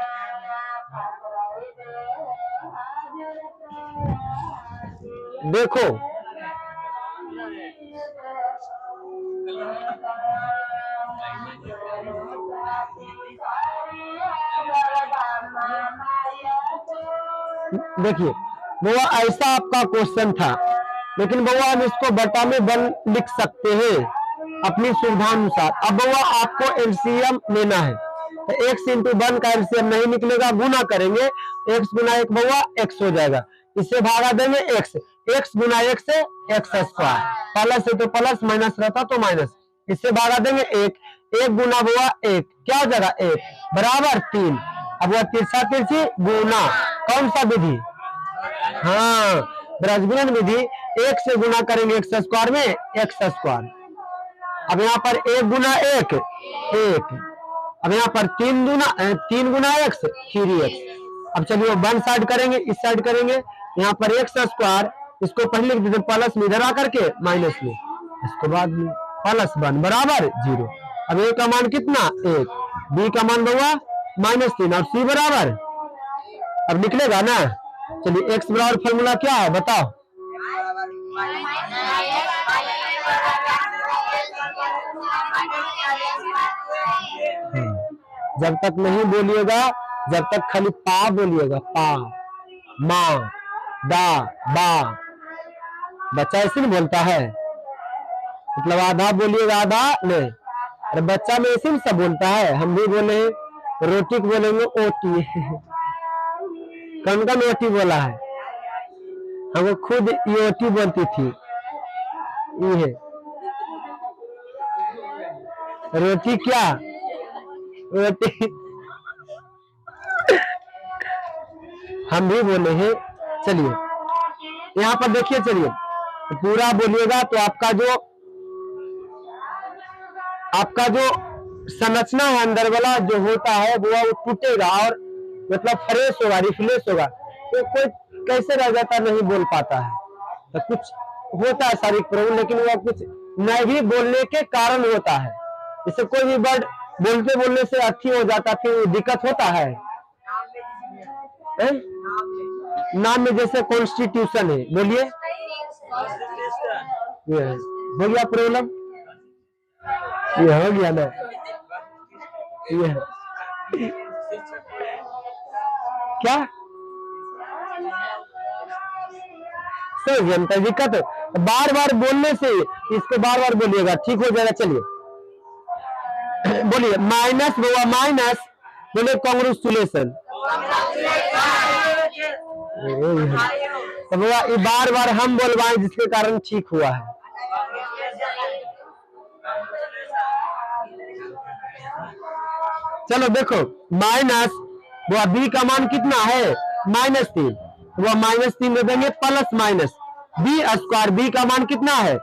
देखो देखिए बउआ, ऐसा आपका क्वेश्चन था, लेकिन बउआ हम इसको बटा में बन लिख सकते हैं अपनी सुविधानुसार। अब बउआ आपको एलसीएम लेना है, तो एक्स इंटू वन का एलसीएम नहीं निकलेगा, गुना करेंगे, एक्स गुना एक बउआ एक्स हो जाएगा, इससे भागा देंगे एक्स, एक्स गुना एक से एक्स स्क्वायर, प्लस है तो प्लस, माइनस रहता तो माइनस, इससे भागा देंगे एक, एक गुना बउआ एक, क्या हो जाएगा एक, बराबर 3। अब वह तिरछा तिरछी गुना, कौन सा विधि, हाँ ब्रजगुणन विधि, एक से गुना करेंगे एक्स स्क्वायर में एक्स स्क्वायर। अब यहाँ पर एक गुना एक एक, अब यहाँ पर तीन गुना एक्स 3x। अब चलिए वन साइड करेंगे, इस साइड करेंगे, यहाँ पर एक्स स्क्वायर, इसको पहले लिख देते प्लस में, इधर आकर के माइनस में, इसके बाद में प्लस 1 बराबर 0। अब ए का मान कितना 1, बी का मान बउआ -3 और सी बराबर, अब निकलेगा ना। चलिए एक्स बराबर फॉर्मूला क्या है बताओ, जब तक नहीं बोलिएगा, जब तक खाली पा बोलिएगा, पा माँ दा बा, बच्चा ऐसे नहीं बोलता है, मतलब आधा बोलिएगा आधा नहीं, अरे बच्चा में ऐसे सब बोलता है, हम भी बोले रोटी को बोलेंगे ओटी। कौन कौन ओटी बोला है, हमको खुद ये ओटी बोलती थी, ये रोटी क्या रोटी हम भी बोले हैं। चलिए यहाँ पर देखिए, चलिए पूरा बोलिएगा तो आपका जो संरचना है अंदर वाला जो होता है वो टूटेगा और मतलब फ्रेश होगा, रिफ्रेश होगा। तो कोई कैसे रह जाता नहीं बोल पाता है, तो कुछ होता है शारीरिक प्रॉब्लम, लेकिन वो कुछ नहीं बोलने के कारण होता है। जैसे कोई भी वर्ड बोलते बोलने से अच्छी हो जाता, फिर दिक्कत होता है। नाम में जैसे कॉन्स्टिट्यूशन है, बोलिए हो गया प्रॉब्लम, ये हो गया ना, ये क्या सही जनता दिक्कत है, बार बार बोलने से इसको बार बार बोलिएगा, ठीक हो जाएगा। चलिए बोलिए माइनस हुआ, माइनस बोले कांग्रेचुलेशन, तो ये बार बार हम बोलवाएं जिसके कारण ठीक हुआ है। चलो देखो माइनस वो बी का मान कितना है -3, वो -3 दे देंगे plus minus B square, B का मान कितना है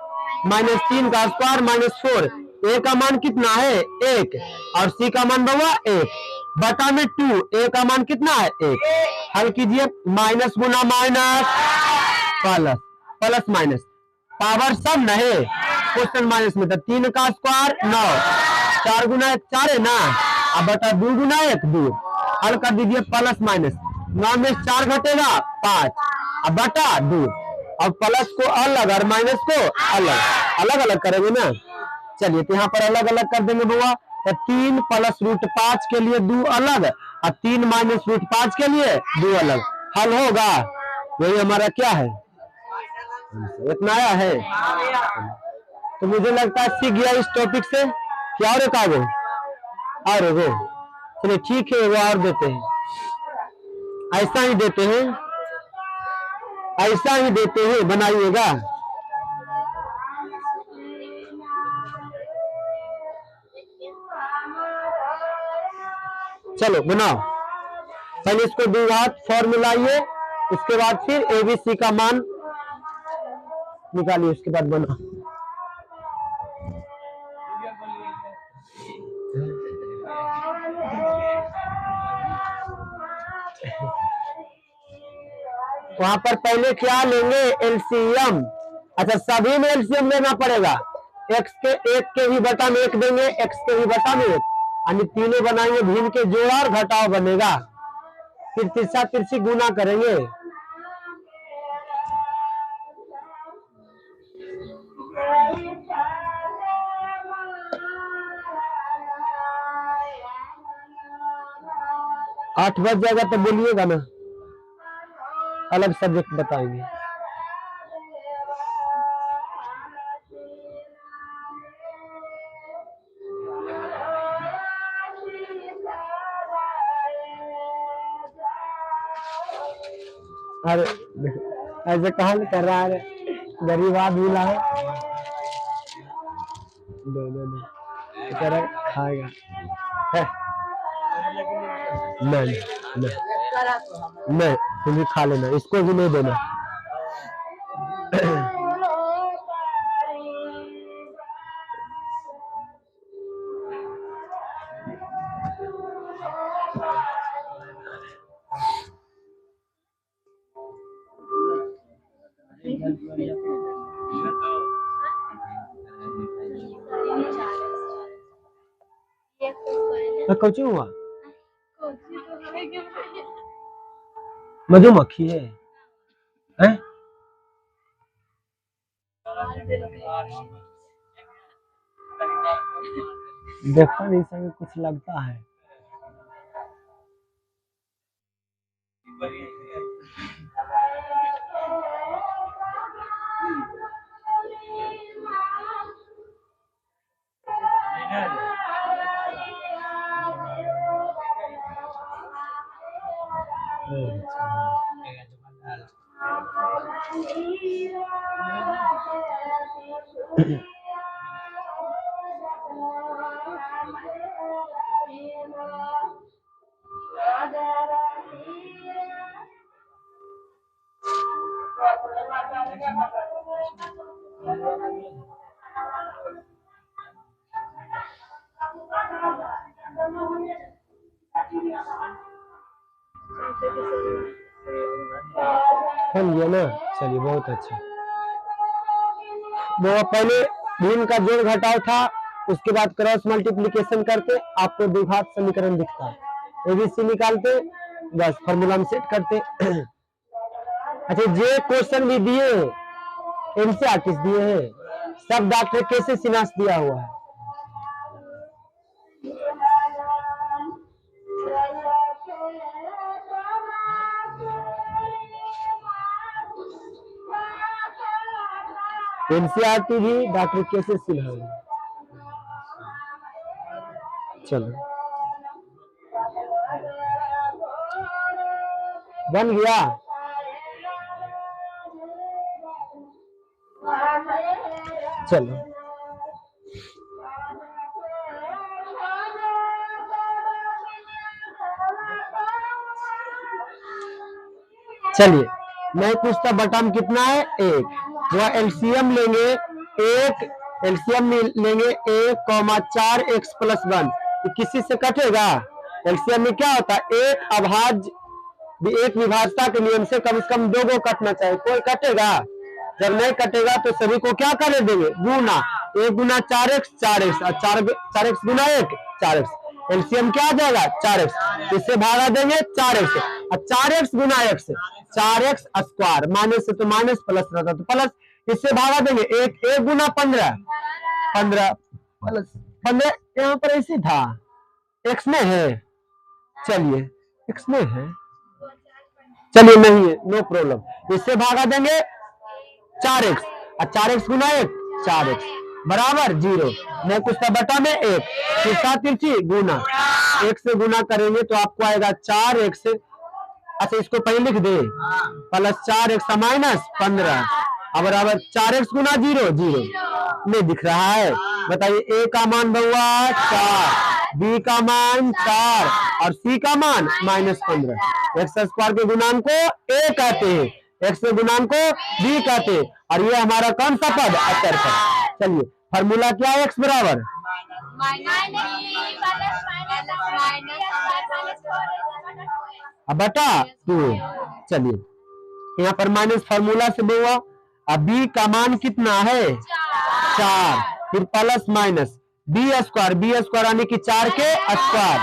-3 का स्क्वायर -4, ए का मान कितना है 1 और सी का मान बउआ 1 बटा में 2, ए का मान कितना है 1। हल कीजिए, माइनस गुना minus plus, plus minus power सब नहीं, क्वेश्चन माइनस में था 3 का स्क्वायर 9, 4 गुना 4 है ना, अब बटा 2 गुना 1 2, हल कर दीजिए प्लस माइनस, 9 में 4 घटेगा 5, अब बटा 2, अब प्लस को अलग और माइनस को अलग, अलग अलग करेंगे ना। चलिए तो यहाँ पर अलग अलग कर देंगे बुआ, तो 3 प्लस रूट 5 के लिए 2 अलग और 3 माइनस रूट 5 के लिए 2 अलग, हल होगा। यही हमारा क्या है, इतना आया है। तो मुझे लगता है सीख गया इस टॉपिक से, क्या और एक आगे और वो, चलिए ठीक है वो और देते हैं, ऐसा ही देते हैं, ऐसा ही देते हैं, बनाइएगा। चलो बनाओ, पहले इसको द्विघात फॉर्मूला लाइए, उसके बाद फिर एबीसी का मान निकालिए, उसके बाद बनाओ। वहां पर पहले क्या लेंगे, एलसीएम। अच्छा, सभी में एलसीएम लेना पड़ेगा। एक्स के एक के ही बटा में एक देंगे, एक्स के ही बटा में एक, यानी तीनों बनाएंगे, भिन्न के जोड़ा और घटाव बनेगा, फिर तिरछा तिरछी गुना करेंगे। आठ बज जाएगा तो बोलिएगा ना, अलग सब्जेक्ट बताएंगे। अरे ऐसे कहाँ कर रहा है, गरीब आदमी ला है, खाएगा है? नहीं नहीं नहीं, तुम भी खा लेना, इसको भी नहीं देना। कौची हुआ, मधुमक्खी है, हैं? देखो नहीं सके, कुछ लगता है। समझिए ना, चलिए बहुत अच्छा। वो पहले भिन्न का जोड़ घटाव था, उसके बाद क्रॉस मल्टीप्लिकेशन करते आपको द्विघात समीकरण दिखता है, एबीसी निकालते, बस फॉर्मूला में सेट करते। अच्छा, जे क्वेश्चन भी दिए एनसीईआरटी दिए हैं, सब डॉक्टर कैसे सिन्हा दिया हुआ है। एनसीईआरटी भी डॉक्टर कैसे सिन्हा। चलो बन गया। चलो चलिए, मैं पूछता बटा में कितना है, एक, वह एलसीएम लेंगे, एक एलसीएम लेंगे 1,4x+1, किसी से कटेगा। एलसीएम में क्या होता है, एक अभाज्य एक विभाज्यता के नियम से कम दो को कटना चाहिए, कोई कटेगा, जब नहीं कटेगा तो सभी को क्या कर देंगे, गुना, 1 गुना 4x 4x और 4x गुना 1 4x, एलसीएम क्या आ जाएगा 4x, इससे भागा देंगे 4x और 4x गुना x 4x स्क्वायर, माइनस से तो माइनस, प्लस रहता तो प्लस, इससे भागा देंगे 1 गुना 15 प्लस 15, यहाँ पर ऐसे था, x में है, चलिए x में है, चलिए नहीं है, नो प्रॉब्लम, इससे भागा देंगे 4x और 4x गुना 1 4x बराबर 0, मैं कुछ था बटा में 1, फिर साथ तिरछी गुना, 1 से गुना करेंगे तो आपको आएगा 4x, अच्छा इसको पहले लिख दे, प्लस 4x माइनस 15 अब बराबर 4x गुना 0 0, नहीं दिख रहा है, बताइए a का मान हुआ 4, बी का मान 4 और सी का मान -15। एक्स स्क्वायर के गुणांक को ए कहते हैं, एक्स के गुणांक को बी कहते हैं, और ये हमारा कौन सा पद, अचर पद। चलिए फॉर्मूला क्या है, एक्स बराबर बटा 2। चलिए यहाँ पर माइनस फार्मूला से भी हुआ। अब बी का मान कितना है, 4, फिर प्लस माइनस बी स्क्वायर यानी कि 4 के स्क्वायर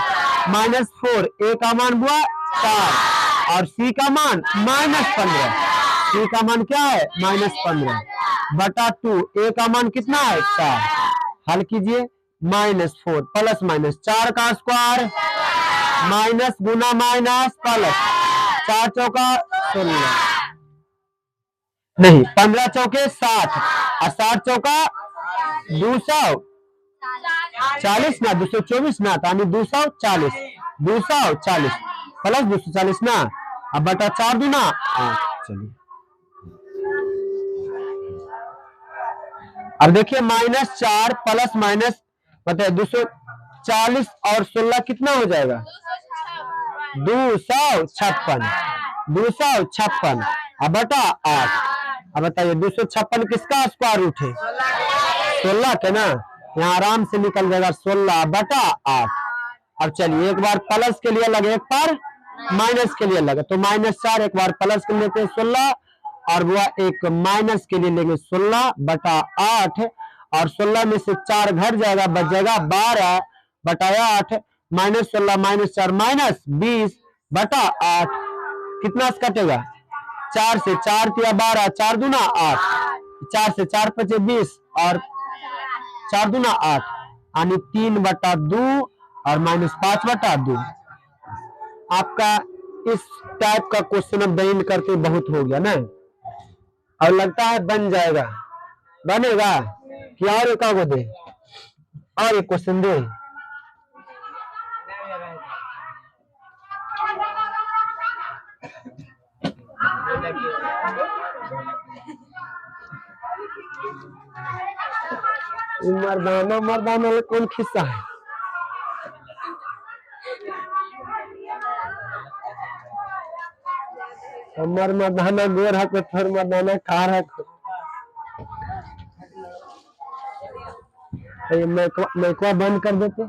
-4, ए का मान हुआ 4 और सी का मान -15। सी का मान क्या है, -15 बटा 2, ए का मान कितना है 4। हल कीजिए, -4 प्लस माइनस 4 का स्क्वायर माइनस गुना माइनस प्लस 4 चौका 16, नहीं 15 चौके 60 और 60 चौका 240 ना, 224 ना, यानी 240 प्लस 240 ना, अब बटा 4 दूना 8। चलिए अब देखिए -4 प्लस माइनस बताइए 240 और 16 कितना हो जाएगा, 256 अब बटा 8। अब बताइए 256 किसका स्क्वायर रूट है, 16 के ना, यहाँ आराम से निकल जाएगा 16 बटा 8। अब चलिए एक बार प्लस के लिए लगे, एक बार माइनस के लिए लगे, तो -4 एक बार प्लस के लेते हैं 16 और वो एक माइनस के लिए लेंगे 16 बटा 8 और 16 में से 4 घट जाएगा, बच जाएगा 12 बटा 8 -16 -4 -20 बटा 8। कितना से कटेगा, 4 से 4 दिया 12, 4 दूना 8, 4 से 4 पचे 20 और 4 दूना 8 यानी 3 बटा 2 और -5 बटा 2। आपका इस टाइप का क्वेश्चन अब दैन करके बहुत हो गया ना, और लगता है बन जाएगा, बनेगा कि और एक आगो दे, और एक क्वेश्चन दे। मर्दाना मर्दाना कौन खिस्सा है, हमर मर्दाना गोर हक थोर मर्दाना कार हक। मैकवा बंद कर देते,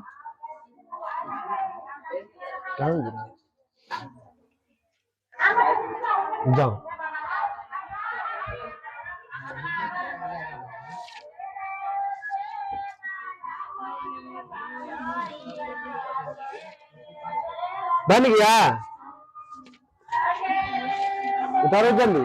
जाओ बन गया, उतारो जल्दी।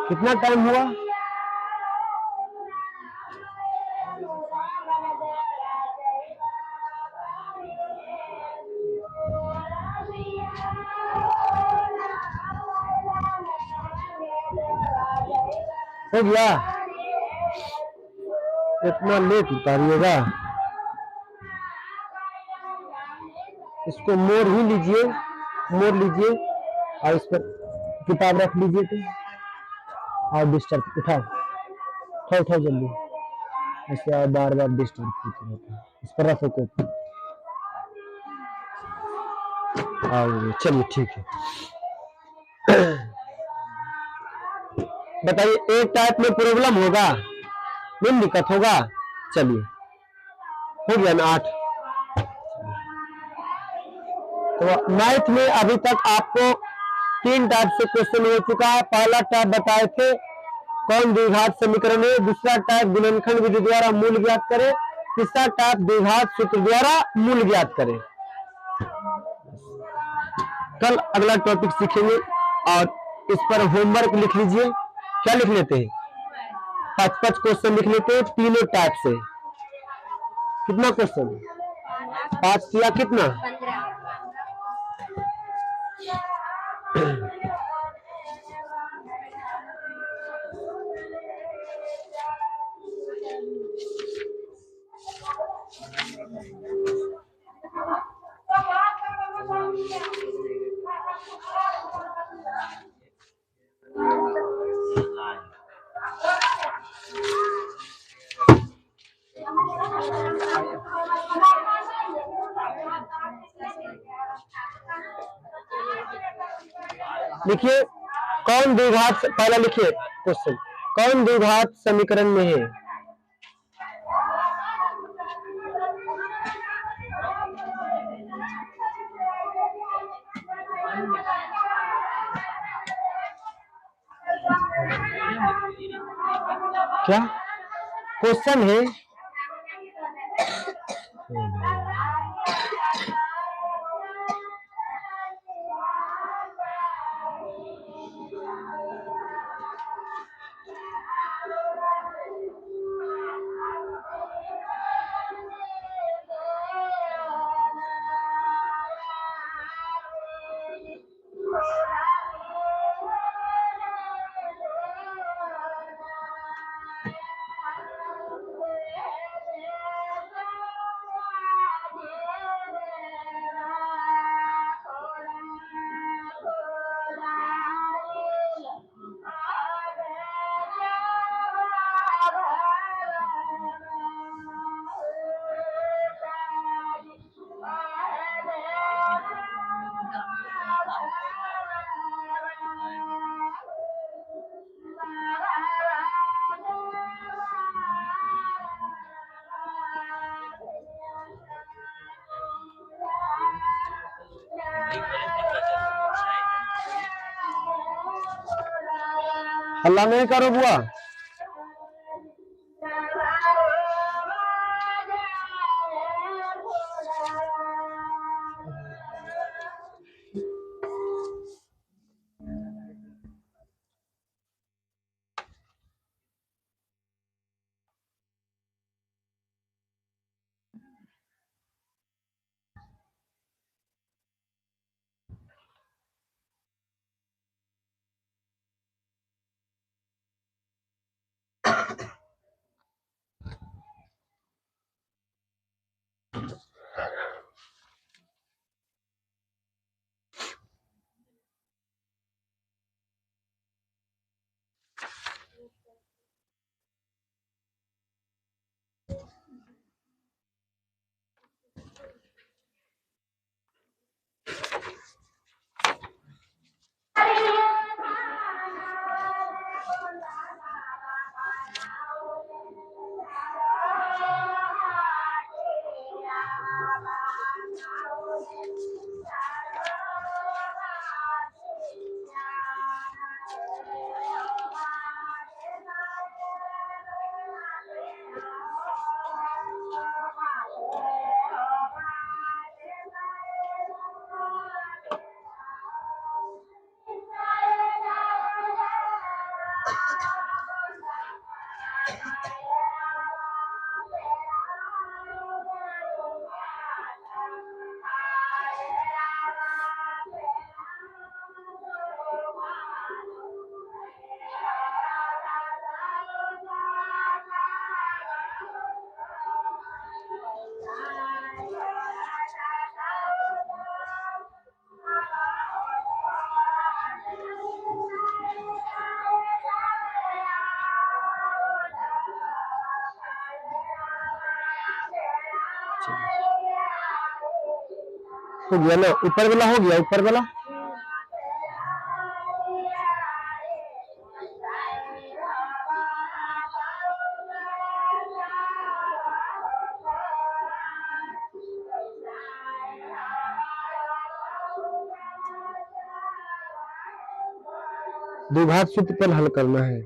कितना टाइम हुआ, हो गया, इतना लेट उतारिएगा, इसको मोड़ ही लीजिए, मोड़ लीजिए और इस पर किताब रख लीजिए तो, और डिस्टर्ब उठाओ उठाओ उठाओ जल्दी, ऐसे बार बार डिस्टर्ब होते रहता है, इस पर रखो कॉपी। और चलिए ठीक है, बताइए एक टाइप में प्रॉब्लम होगा, नहीं दिक्कत होगा। चलिए हो गया ना 8। तो मैथ में अभी तक आपको 3 टाइप से क्वेश्चन हो चुका है। पहला टाइप बताए थे कौन द्विघात समीकरण है, दूसरा टाइप गुणनखंड विधि द्वारा मूल ज्ञात करें, तीसरा टाइप द्विघात सूत्र द्वारा मूल ज्ञात करें। कल अगला टॉपिक सीखेंगे और इस पर होमवर्क लिख लीजिए। क्या लिख लेते हैं, 5-5 क्वेश्चन लिख लेते हैं तीनों टाइप से। कितना क्वेश्चन, 5 या कितना, लिखिए कौन द्विघात, पहला लिखिए क्वेश्चन, कौन द्विघात समीकरण में है। क्या क्वेश्चन है, हल्ला नहीं करो बुआ। हो गया ना, ऊपर वाला हो गया, ऊपर वाला। द्विघात सूत्र पर हल करना है।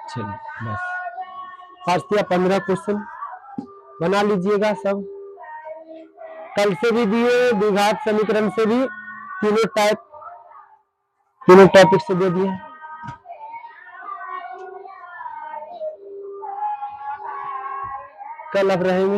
चलिए बस 5 या 15 क्वेश्चन बना लीजिएगा सब। कल से भी दिए, द्विघात समीकरण से भी, तीनों टॉपिक से दे दिए। कल अब रहेंगे